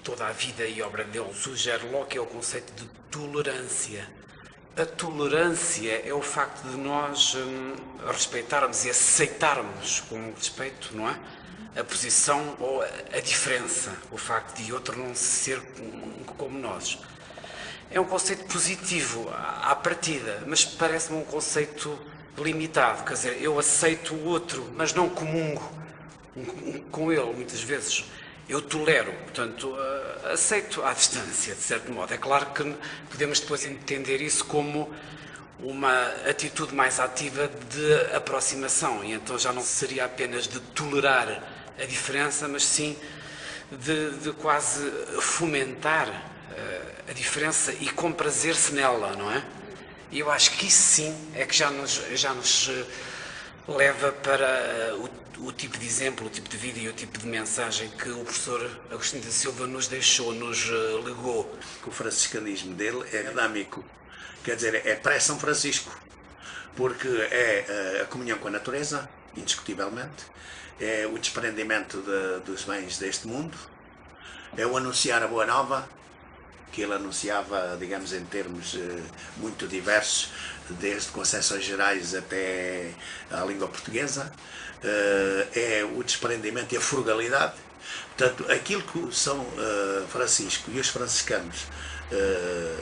Speaker 19: toda a vida e obra dele sugere logo, que é o conceito de tolerância. A tolerância é o facto de nós respeitarmos e aceitarmos com respeito, não é? A posição ou a diferença, o facto de outro não ser como nós. É um conceito positivo à partida, mas parece-me um conceito limitado. Quer dizer, eu aceito o outro, mas não comungo com ele, muitas vezes. Eu tolero, portanto, aceito à distância, de certo modo. É claro que podemos depois entender isso como uma atitude mais ativa de aproximação, e então já não seria apenas de tolerar a diferença, mas sim de quase fomentar a diferença e comprazer-se nela, não é? E eu acho que isso sim é que já nos leva para o tipo de exemplo, o tipo de vida e o tipo de mensagem que o professor Agostinho da Silva nos deixou, nos legou.
Speaker 9: O franciscanismo dele é dinâmico, quer dizer, é pré-São Francisco, porque é a comunhão com a natureza, indiscutivelmente, é o desprendimento dos bens deste mundo, é o anunciar a boa nova, que ele anunciava, digamos, em termos muito diversos, desde concessões gerais até à língua portuguesa, é o desprendimento e a frugalidade. Portanto, aquilo que São Francisco e os franciscanos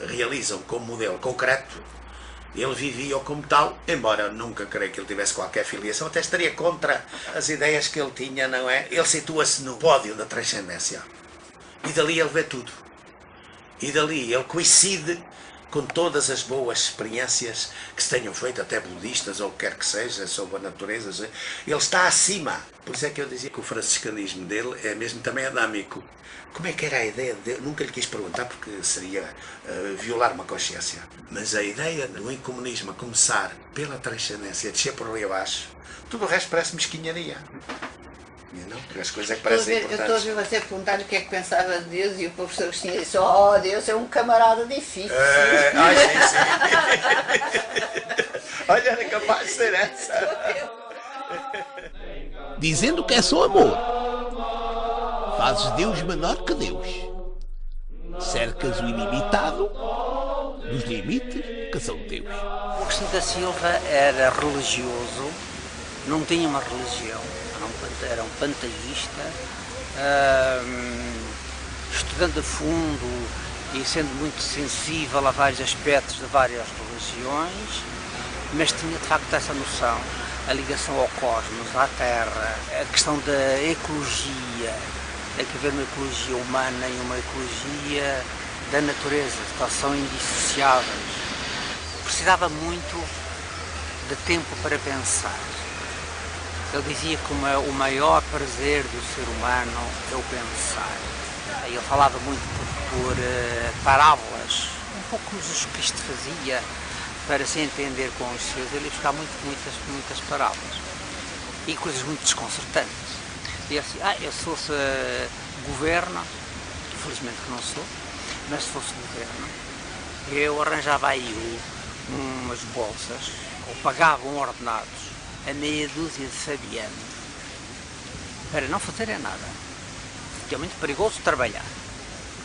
Speaker 9: realizam como modelo concreto, ele vivia como tal, embora nunca creio que ele tivesse qualquer filiação, até estaria contra as ideias que ele tinha, não é? Ele situa-se no pódio da transcendência, e dali ele vê tudo. E dali ele coincide com todas as boas experiências que se tenham feito, até budistas ou o que quer que seja, sobre a natureza. Ele está acima. Por isso é que eu dizia que o franciscanismo dele é mesmo também adâmico. Como é que era a ideia dele? Nunca lhe quis perguntar porque seria violar uma consciência. Mas a ideia do ecumenismo a começar pela transcendência, descer por ali abaixo, tudo o resto parece mesquinharia. Não, porque as coisas é que parecem importantes.
Speaker 10: Eu estou a ver você perguntar o que é que pensava de Deus e o professor Agostinho disse: oh, Deus é um camarada difícil.
Speaker 9: Sim. Olha, era capaz de ser essa.
Speaker 13: Dizendo que é só amor, fazes Deus menor que Deus. Cercas o ilimitado nos limites que são teus.
Speaker 23: O Agostinho da Silva era religioso, não tinha uma religião. Era um panteísta, estudando a fundo e sendo muito sensível a vários aspectos de várias religiões, mas tinha de facto essa noção, a ligação ao cosmos, à Terra, a questão da ecologia, tem que haver uma ecologia humana e uma ecologia da natureza, são indissociáveis. Precisava muito de tempo para pensar. Ele dizia que o maior prazer do ser humano é o pensar. Ele falava muito por parábolas, um pouco como Jesus Cristo fazia para se entender com os seus. Ele ia buscar muitas parábolas e coisas muito desconcertantes. E assim, eu se fosse governo, infelizmente que não sou, mas se fosse governo, eu arranjava aí umas bolsas, ou pagavam ordenados a meia dúzia de fabianos para não fazerem nada. Que é muito perigoso trabalhar.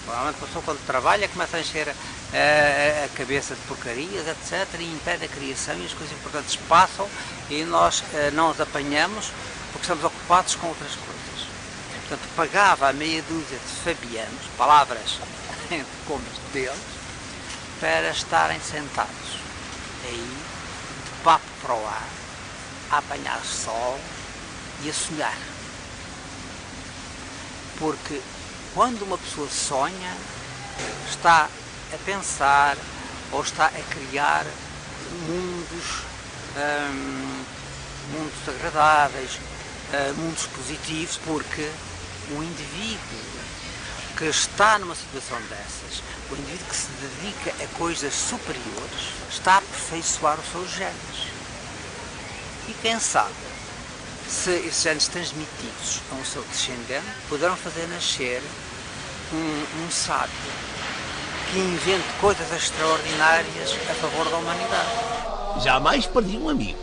Speaker 23: Normalmente a pessoa quando trabalha começa a encher a cabeça de porcarias, etc. e impede a criação e as coisas importantes passam e nós não as apanhamos porque estamos ocupados com outras coisas. Portanto, pagava a meia dúzia de fabianos, palavras como deles, para estarem sentados aí, de papo para o ar, a apanhar sol e a sonhar. Porque quando uma pessoa sonha, está a pensar ou está a criar mundos agradáveis, mundos positivos, porque o indivíduo que está numa situação dessas, o indivíduo que se dedica a coisas superiores, está a aperfeiçoar os seus genes. E quem sabe se esses genes transmitidos ao seu descendente poderão fazer nascer um sábio que invente coisas extraordinárias a favor da humanidade.
Speaker 13: Jamais perdi um amigo.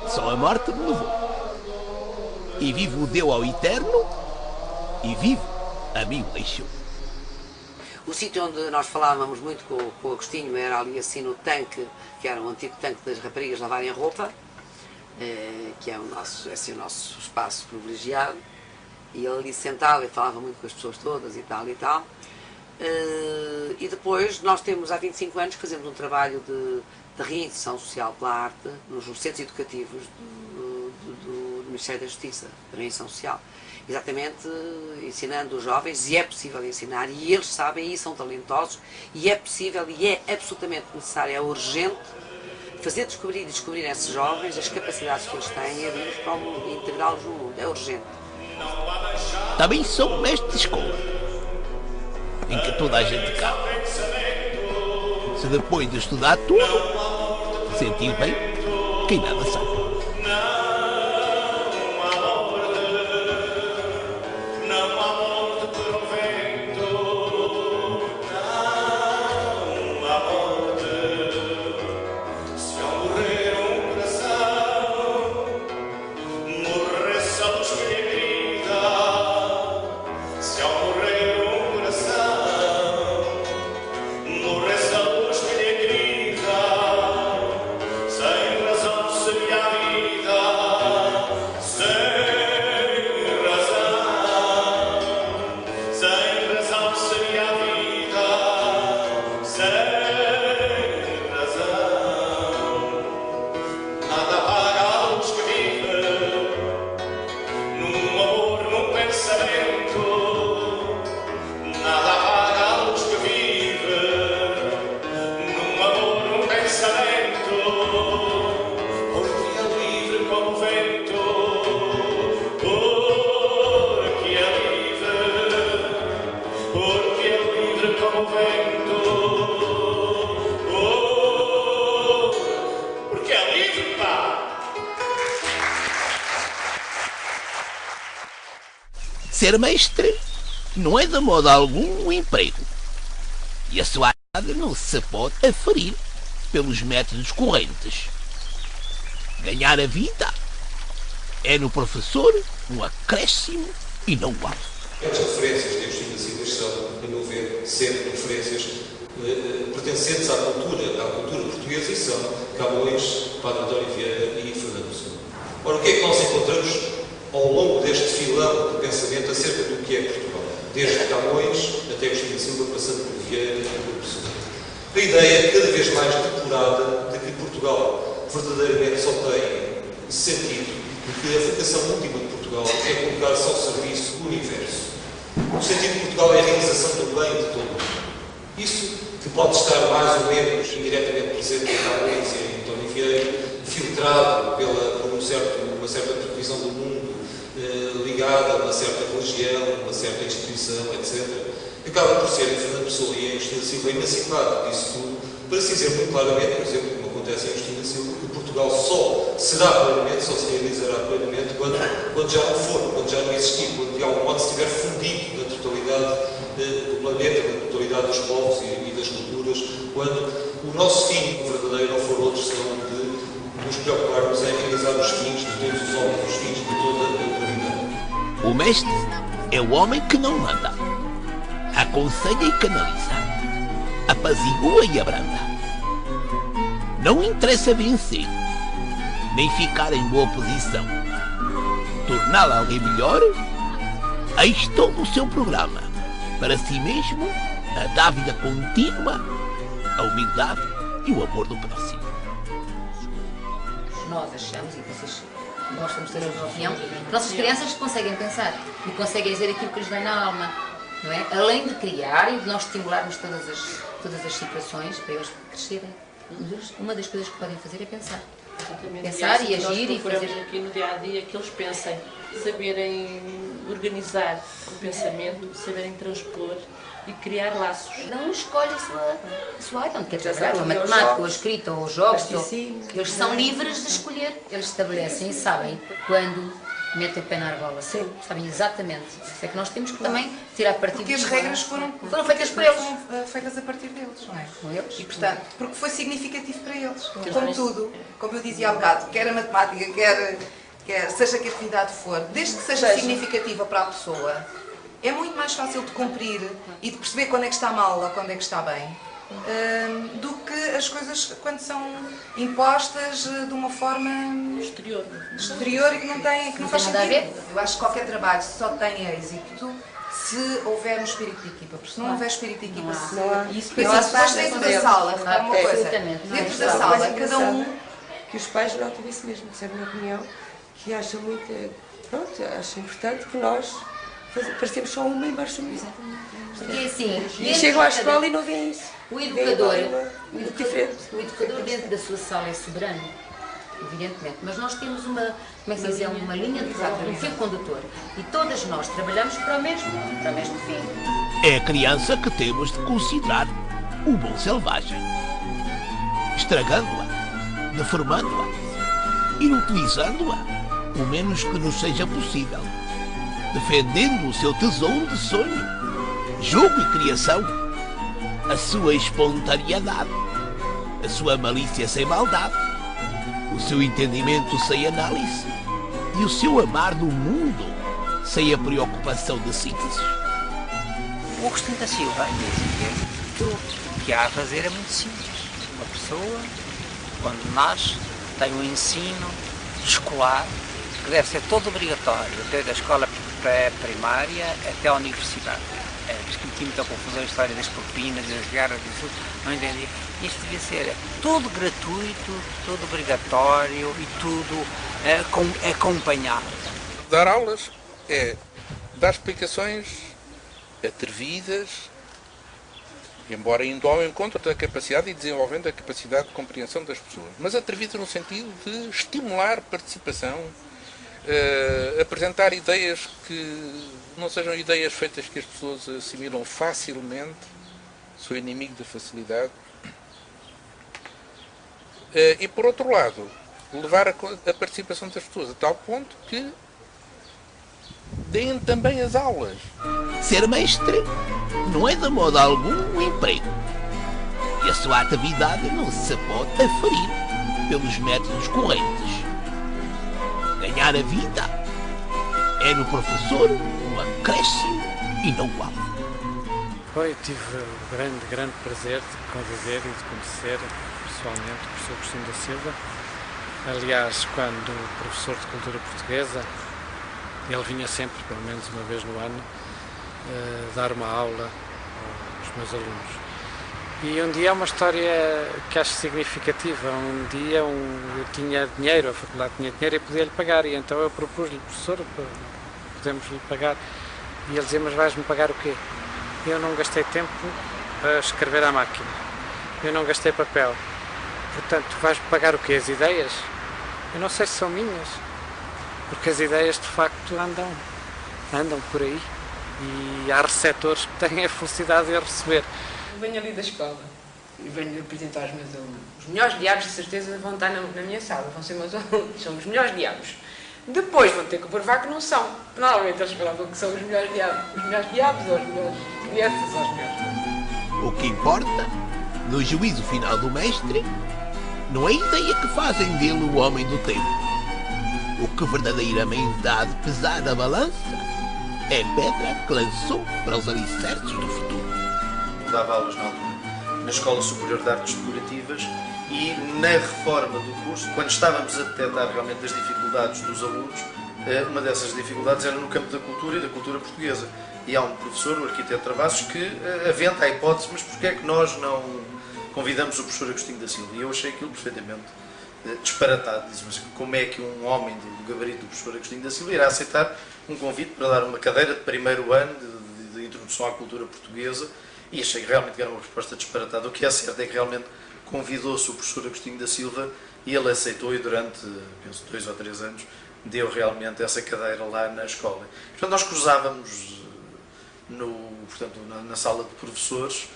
Speaker 13: Só a morte me levou. E vivo deu ao eterno, e vivo a mim deixou.
Speaker 11: O sítio onde nós falávamos muito com o Agostinho era ali assim no tanque, que era um antigo tanque das raparigas lavarem roupa, que é o nosso espaço privilegiado, e ele ali sentado e falava muito com as pessoas todas e tal e tal. E depois nós temos há 25 anos que fazemos um trabalho de reinserção social pela arte nos centros educativos do Ministério da Justiça, de reinserção social. Exatamente, ensinando os jovens, e é possível ensinar, e eles sabem, e são talentosos, e é possível, e é absolutamente necessário, é urgente, fazer descobrir a esses jovens as capacidades que eles têm e abrir-los para o mundo, e integrá-los no mundo, é urgente.
Speaker 13: Também sou mestre de escola, em que toda a gente cabe. Se depois de estudar tudo, sentir bem, quem nada sabe. Ser mestre não é de modo algum um emprego, e a sua atividade não se pode aferir pelos métodos correntes. Ganhar a vida é no professor um acréscimo e não um alvo.
Speaker 12: As referências de Agostinho da Silva são, a meu ver, sempre referências pertencentes à cultura portuguesa, e são Camões, Padre António Vieira e Fernando Pessoa. Ora, o que é que nós encontramos ao longo deste filão de pensamento acerca do que é Portugal? Desde Camões até Agostinho da Silva, passando por Vieira e por Pessoa. A ideia cada vez mais depurada de que Portugal verdadeiramente só tem sentido porque a vocação última de Portugal é colocar-se ao serviço do universo. O sentido de Portugal é a realização do bem de todo mundo. Isso que pode estar mais ou menos indiretamente presente em Camões e em António Vieira, filtrado por uma certa previsão do mundo, ligada a uma certa religião, uma certa instituição, etc., acaba por ser Fernando Pessoa e Agostinho da Silva emancipado disso tudo, para se dizer muito claramente, por exemplo, como acontece em Agostinho da Silva, que Portugal só será plenamente, só se realizará plenamente quando já não for, quando já não existir, quando de algum modo se estiver fundido na totalidade do planeta, na totalidade dos povos e das culturas, quando o nosso fim verdadeiro não for outro senão de nos preocuparmos em realizar os fins de todos os homens, os fins de toda a humanidade.
Speaker 13: O mestre é o homem que não manda, aconselha e canaliza, apazigua e abranda. Não interessa vencer, nem ficar em boa posição. Torná-lo alguém melhor, eis todo o seu programa. Para si mesmo, a dávida contínua, a humildade e o amor do próximo.
Speaker 14: Nós achamos, e vocês gostam de ter a nossa opinião, que nossas crianças conseguem pensar e conseguem dizer aquilo que lhes vem na alma, não é? Além de criar e de nós estimularmos todas as situações para eles crescerem. Uma das coisas que podem fazer é pensar.
Speaker 15: Exatamente.
Speaker 14: Pensar e
Speaker 15: nós
Speaker 14: agir e fazer
Speaker 15: aqui no dia a dia que eles pensem, saberem organizar o pensamento, saberem transpor e criar laços.
Speaker 14: Cada um escolhe a sua área, onde quer trabalhar, ou a matemática, ou a escrita, ou os jogos. Eles são livres de escolher. Eles estabelecem e sabem quando metem o pé na argola. Sim. Sabem exatamente. Isso é que nós temos que também tirar partido.
Speaker 16: Porque as regras foram
Speaker 14: feitas por eles.
Speaker 16: Foram feitas a partir deles, não é?
Speaker 14: Com eles.
Speaker 16: E, portanto, porque foi significativo para eles. Como tudo, como eu dizia há bocado, quer a matemática, quer seja que atividade for, desde que seja significativa para a pessoa, é muito mais fácil de cumprir e de perceber quando é que está mal ou quando é que está bem, do que as coisas quando são impostas de uma forma exterior e que não faz sentido. Eu acho que qualquer trabalho só tem êxito se houver um espírito de equipa, porque se não houver espírito de equipa, isso depois dentro da sala, repara uma coisa, dentro da sala, cada um...
Speaker 17: Que os pais notam isso mesmo, isso é a minha opinião, que acham muito, pronto, acham importante que nós parecemos só uma e embaixo uma.
Speaker 14: Porque assim,
Speaker 17: e chegam à escola e não veem isso.
Speaker 14: O educador dentro da sua sala é soberano, evidentemente, mas nós temos uma linha de trabalho, um fio condutor, e todas nós trabalhamos para o mesmo fim.
Speaker 13: É a criança que temos de considerar o bom selvagem, estragando-a, deformando-a, inutilizando-a, o menos que nos seja possível, defendendo o seu tesouro de sonho, jogo e criação, a sua espontaneidade, a sua malícia sem maldade, o seu entendimento sem análise e o seu amar do mundo sem a preocupação de síntese.
Speaker 4: O Agostinho da Silva dizia que o que há a fazer é muito simples. Uma pessoa, quando nasce, tem um ensino escolar que deve ser todo obrigatório, desde a escola pré-primária até a universidade. Diz que meti muita confusão a história das propinas, das guerras, disso, não entendi. Isto devia ser tudo gratuito, tudo obrigatório e tudo acompanhado.
Speaker 25: Dar aulas é dar explicações atrevidas, embora indo ao encontro da capacidade e desenvolvendo a capacidade de compreensão das pessoas, mas atrevidas no sentido de estimular participação, apresentar ideias que não sejam ideias feitas que as pessoas assimilam facilmente, sou inimigo da facilidade, e por outro lado, levar a participação das pessoas a tal ponto que deem também as aulas.
Speaker 13: Ser mestre não é de modo algum um emprego, e a sua atividade não se pode aferir pelos métodos correntes. Ganhar a vida é no professor um acréscimo e não um alvo.
Speaker 8: Eu tive o grande prazer de conviver e de conhecer pessoalmente o professor Agostinho da Silva. Aliás, quando professor de cultura portuguesa, ele vinha sempre, pelo menos uma vez no ano, dar uma aula aos meus alunos. E um dia é uma história que acho significativa. Um dia eu tinha dinheiro, a faculdade tinha dinheiro e podia-lhe pagar, e então eu propus-lhe, professor, podemos-lhe pagar. E ele dizia, mas vais-me pagar o quê? Eu não gastei tempo a escrever à máquina, eu não gastei papel, portanto vais-me pagar o quê? As ideias? Eu não sei se são minhas, porque as ideias de facto andam por aí e há receptores que têm a felicidade de a receber.
Speaker 1: Eu venho ali da escola e venho apresentar aos meus alunos. Os melhores diabos, de certeza, vão estar na minha sala, vão ser meus alunos, são os melhores diabos. Depois vão ter que provar que não são. Normalmente eles provam que são os melhores diabos ou as melhores crianças ou as melhores.
Speaker 13: O que importa, no juízo final do mestre, não é a ideia que fazem dele o homem do tempo. O que verdadeiramente há de pesar na balança é a pedra que lançou para os alicerces do futuro.
Speaker 18: Dava aulas na altura na Escola Superior de Artes Decorativas e na reforma do curso, quando estávamos a detectar realmente as dificuldades dos alunos, uma dessas dificuldades era no campo da cultura e da cultura portuguesa. E há um professor, o arquiteto Travassos, que aventa a hipótese, mas porquê é que nós não convidamos o professor Agostinho da Silva? E eu achei aquilo perfeitamente disparatado. Diz, mas como é que um homem do gabarito do professor Agostinho da Silva irá aceitar um convite para dar uma cadeira de primeiro ano de introdução à cultura portuguesa? E achei realmente que era uma resposta disparatada. O que é certo é que realmente convidou-se o professor Agostinho da Silva e ele aceitou, e durante, penso, 2 ou 3 anos, deu realmente essa cadeira lá na escola. Portanto, nós cruzávamos portanto, na sala de professores,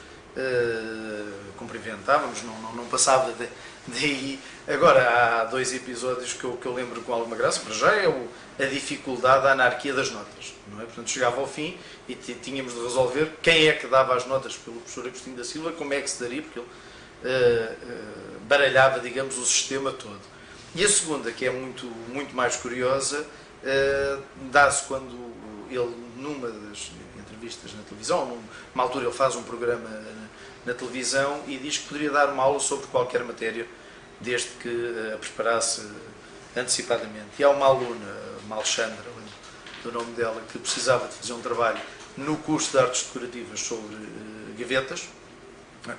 Speaker 18: cumprimentávamos, não passava daí. Agora, há 2 episódios que eu lembro com alguma graça. Para já é a dificuldade, a anarquia das notas, não é? Portanto, chegava ao fim e tínhamos de resolver quem é que dava as notas pelo professor Agostinho da Silva, como é que se daria, porque ele baralhava, digamos, o sistema todo. E a segunda, que é muito mais curiosa, dá-se quando ele, numa das entrevistas na televisão, numa altura ele faz um programa na televisão e diz que poderia dar uma aula sobre qualquer matéria, desde que a preparasse antecipadamente. E há uma aluna, uma Alexandra, do nome dela, que precisava de fazer um trabalho no curso de artes decorativas sobre gavetas,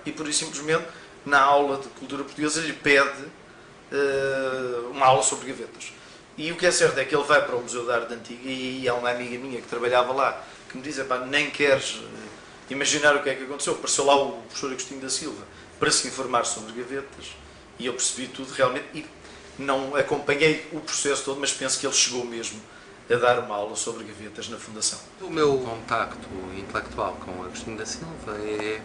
Speaker 18: e por isso simplesmente na aula de cultura portuguesa lhe pede uma aula sobre gavetas. E o que é certo é que ele vai para o Museu da Arte Antiga e há uma amiga minha que trabalhava lá que me diz, nem queres imaginar o que é que aconteceu. Apareceu lá o professor Agostinho da Silva para se informar sobre gavetas e eu percebi tudo realmente e não acompanhei o processo todo, mas penso que ele chegou mesmo a dar uma aula sobre gavetas na Fundação.
Speaker 20: O meu contacto intelectual com Agostinho da Silva é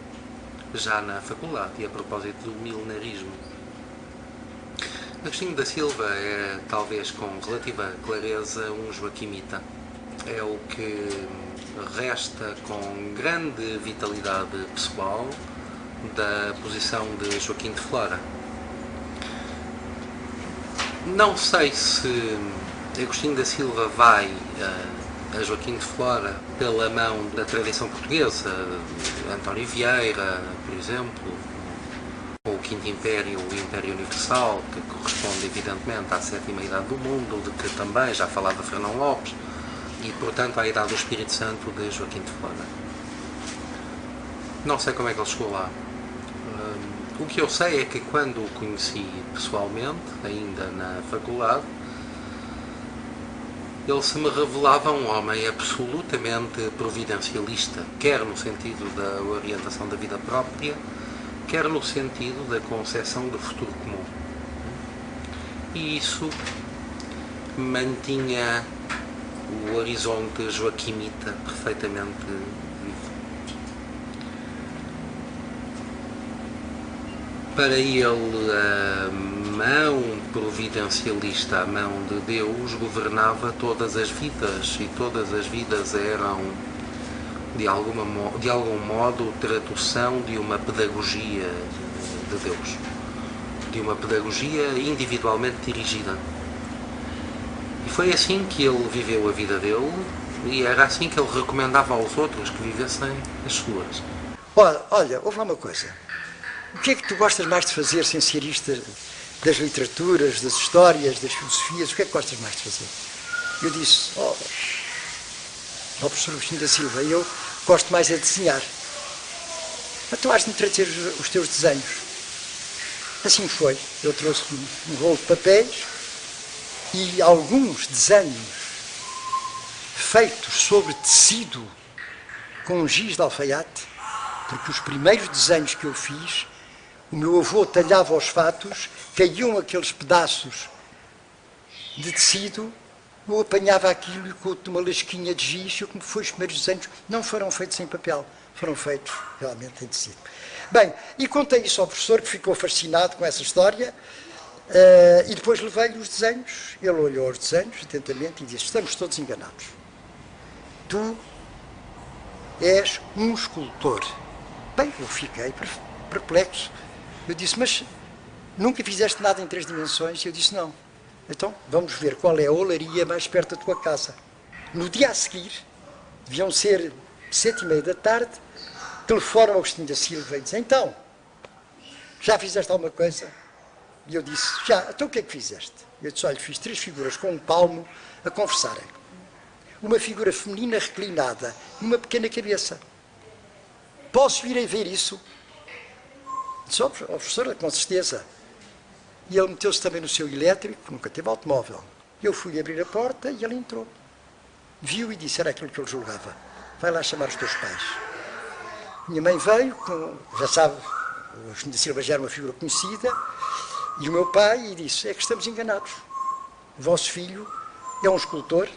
Speaker 20: já na faculdade e a propósito do milenarismo. Agostinho da Silva é, talvez com relativa clareza, um joaquimita. É o que resta com grande vitalidade pessoal da posição de Joaquim de Flora. Não sei se Agostinho da Silva vai a Joaquim de Flora pela mão da tradição portuguesa, António Vieira, por exemplo, ou o Quinto Império, o Império Universal, que corresponde evidentemente à 7ª Idade do Mundo, de que também já falava Fernão Lopes, e portanto à Idade do Espírito Santo de Joaquim de Flora. Não sei como é que ele chegou lá. O que eu sei é que quando o conheci pessoalmente, ainda na faculdade, ele se me revelava um homem absolutamente providencialista, quer no sentido da orientação da vida própria, quer no sentido da concepção do futuro comum. E isso mantinha o horizonte joaquimita perfeitamente vivo. Para ele, a mão providencialista, a mão de Deus, governava todas as vidas, e todas as vidas eram, de algum modo, tradução de uma pedagogia de Deus, de uma pedagogia individualmente dirigida. E foi assim que ele viveu a vida dele, e era assim que ele recomendava aos outros que vivessem as suas.
Speaker 21: Olha, ouve lá uma coisa. O que é que tu gostas mais de fazer, sem ser isto das literaturas, das histórias, das filosofias? O que é que gostas mais de fazer? Eu disse, professor Agostinho da Silva, eu gosto mais é de desenhar. então has de me trazer os teus desenhos. Assim foi. Eu trouxe um rolo de papéis e alguns desenhos feitos sobre tecido com giz de alfaiate, porque os primeiros desenhos que eu fiz, o meu avô talhava os fatos, caíam aqueles pedaços de tecido, eu apanhava aquilo e com uma lasquinha de giz, e como foi os primeiros desenhos, não foram feitos em papel, foram feitos realmente em tecido. Bem, e contei isso ao professor, que ficou fascinado com essa história, e depois levei-lhe os desenhos. Ele olhou os desenhos atentamente e disse: estamos todos enganados. Tu és um escultor. Bem, eu fiquei perplexo. Eu disse: mas nunca fizeste nada em 3 dimensões? E eu disse: não. Então, vamos ver qual é a olaria mais perto da tua casa. No dia a seguir, deviam ser 7h30 da tarde, telefona ao Agostinho da Silva e diz: então, já fizeste alguma coisa? E eu disse: já. Então o que é que fizeste? Eu disse: olha, fiz 3 figuras com um palmo a conversarem. Uma figura feminina reclinada e uma pequena cabeça. Posso ir a ver isso? Disse: ó, professora, com certeza. E ele meteu-se também no seu elétrico, nunca teve automóvel. Eu fui abrir a porta e ele entrou. Viu e disse: era aquilo que ele julgava. Vai lá chamar os teus pais. Minha mãe veio, já sabe, o Agostinho da Silva já era uma figura conhecida, e o meu pai, e disse: é que estamos enganados. O vosso filho é um escultor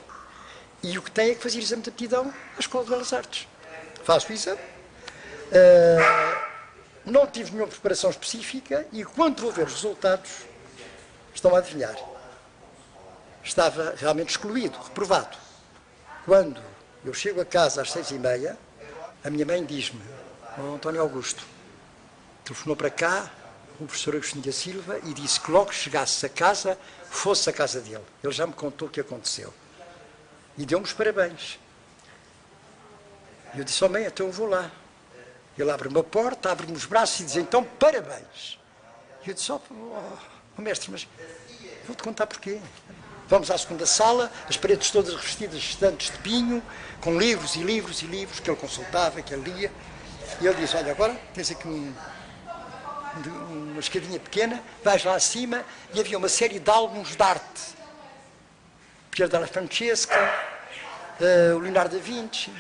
Speaker 21: e o que tem é que fazer exame de aptidão à Escola de Belas Artes. Faço o exame. Não tive nenhuma preparação específica e quando vou ver os resultados, estão a adivinhar. Estava realmente excluído, reprovado. Quando eu chego a casa às 6h30, a minha mãe diz-me: oh, António Augusto, telefonou para cá o professor Agostinho da Silva e disse que logo que chegasse a casa, fosse a casa dele. Ele já me contou o que aconteceu. E deu-me os parabéns. E eu disse: oh, mãe, então eu vou lá. Ele abre-me a porta, abre-me os braços e diz: então, parabéns. E eu disse: oh, mestre, mas vou-te contar porquê. Vamos à segunda sala, as paredes todas revestidas de estantes de pinho, com livros e livros e livros que ele consultava, que ele lia. E ele disse: olha, agora tens aqui uma escadinha pequena, vais lá acima, e havia uma série de álbuns de arte. Pier della Francesca, o Leonardo da Vinci,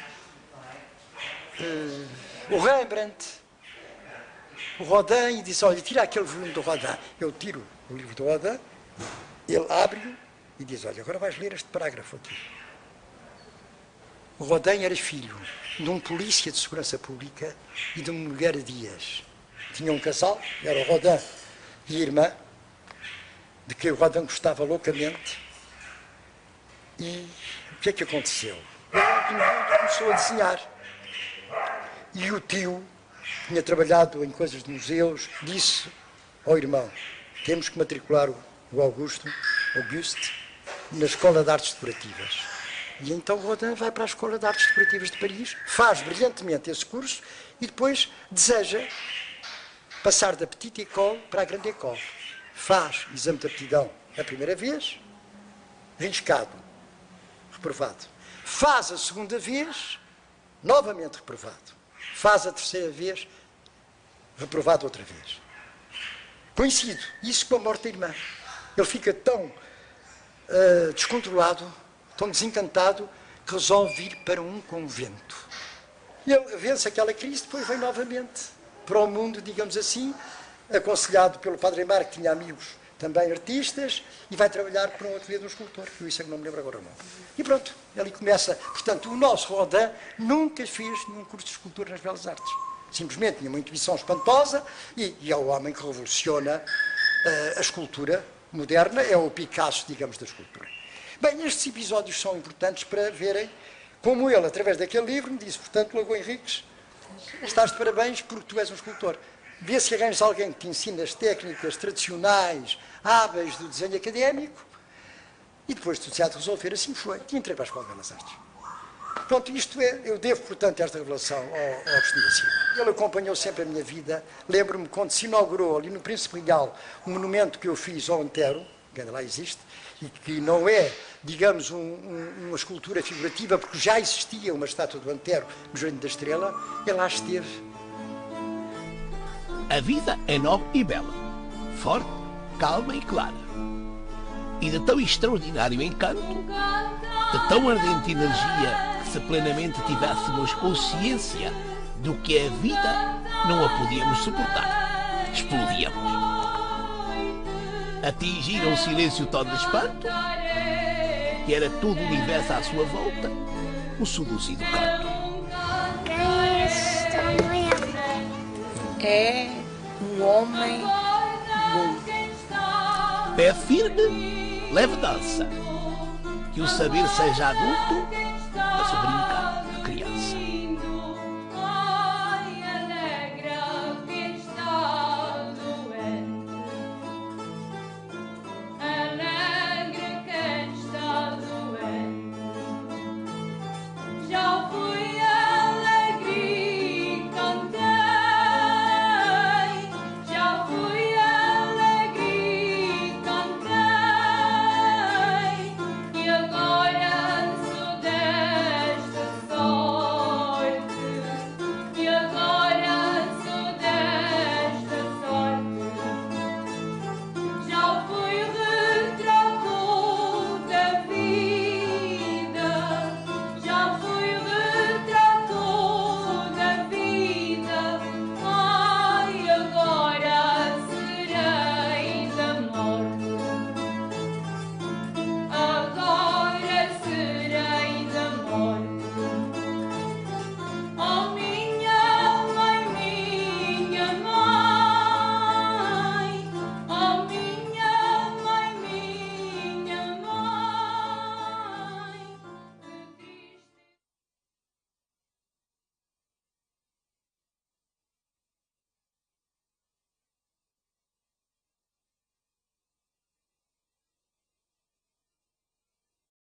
Speaker 21: o Rembrandt, o Rodin, e disse: olha, tira aquele volume do Rodin. Eu tiro o livro do Rodin, ele abre-o e diz: olha, agora vais ler este parágrafo aqui. O Rodin era filho de um polícia de segurança pública e de uma mulher Dias. Tinha um casal, era o Rodin e a irmã, de que o Rodin gostava loucamente. E o que é que aconteceu? Ele começou a desenhar. E o tio, que tinha trabalhado em coisas de museus, disse ao irmão: temos que matricular o Auguste, na Escola de Artes Decorativas. E então Rodin vai para a Escola de Artes Decorativas de Paris, faz brilhantemente esse curso e depois deseja passar da Petite École para a Grande École. Faz exame de aptidão a primeira vez, riscado, reprovado. Faz a segunda vez, novamente reprovado. Faz a terceira vez, reprovado outra vez. Coincide isso com a morte da irmã. Ele fica tão descontrolado, tão desencantado, que resolve vir para um convento. E ele vence aquela crise, depois vem novamente para o mundo, digamos assim, aconselhado pelo Padre Mar, que tinha amigos também artistas, e vai trabalhar para um ateliê de um escultor, que isso é que não me lembro agora o nome. E pronto, ali começa. Portanto, o nosso Rodin nunca fez nenhum curso de escultura nas Belas Artes. Simplesmente tinha uma intuição espantosa e é o homem que revoluciona a escultura moderna, é o Picasso, digamos, da escultura. Bem, estes episódios são importantes para verem como ele, através daquele livro, me disse: portanto, Lagoa Henriques, estás de parabéns porque tu és um escultor. Vê se arranjas alguém que te ensine as técnicas tradicionais, hábeis do desenho académico, e depois tu se há de resolver. Assim foi. E entrei para a Escola de Belas Artes. Pronto, isto é, eu devo, portanto, esta revelação ao Agostinho da Silva. Ele acompanhou sempre a minha vida. Lembro-me quando se inaugurou ali no Príncipe Real um monumento que eu fiz ao Antero, que ainda lá existe, e que não é, digamos, uma escultura figurativa, porque já existia uma estátua do Antero no Jardim da Estrela. Ele lá esteve
Speaker 13: A vida é nobre e bela, forte, calma e clara. E de tão extraordinário encanto, de tão ardente energia, que se plenamente tivéssemos consciência do que é a vida, não a podíamos suportar. Explodíamos. Atingiram um silêncio tão de espanto, que era todo o universo à sua volta, o seduzido canto.
Speaker 2: Quem é esta mulher?
Speaker 10: É um homem bom.
Speaker 13: Pé firme, leve dança. Que o saber seja adulto, a se brincar.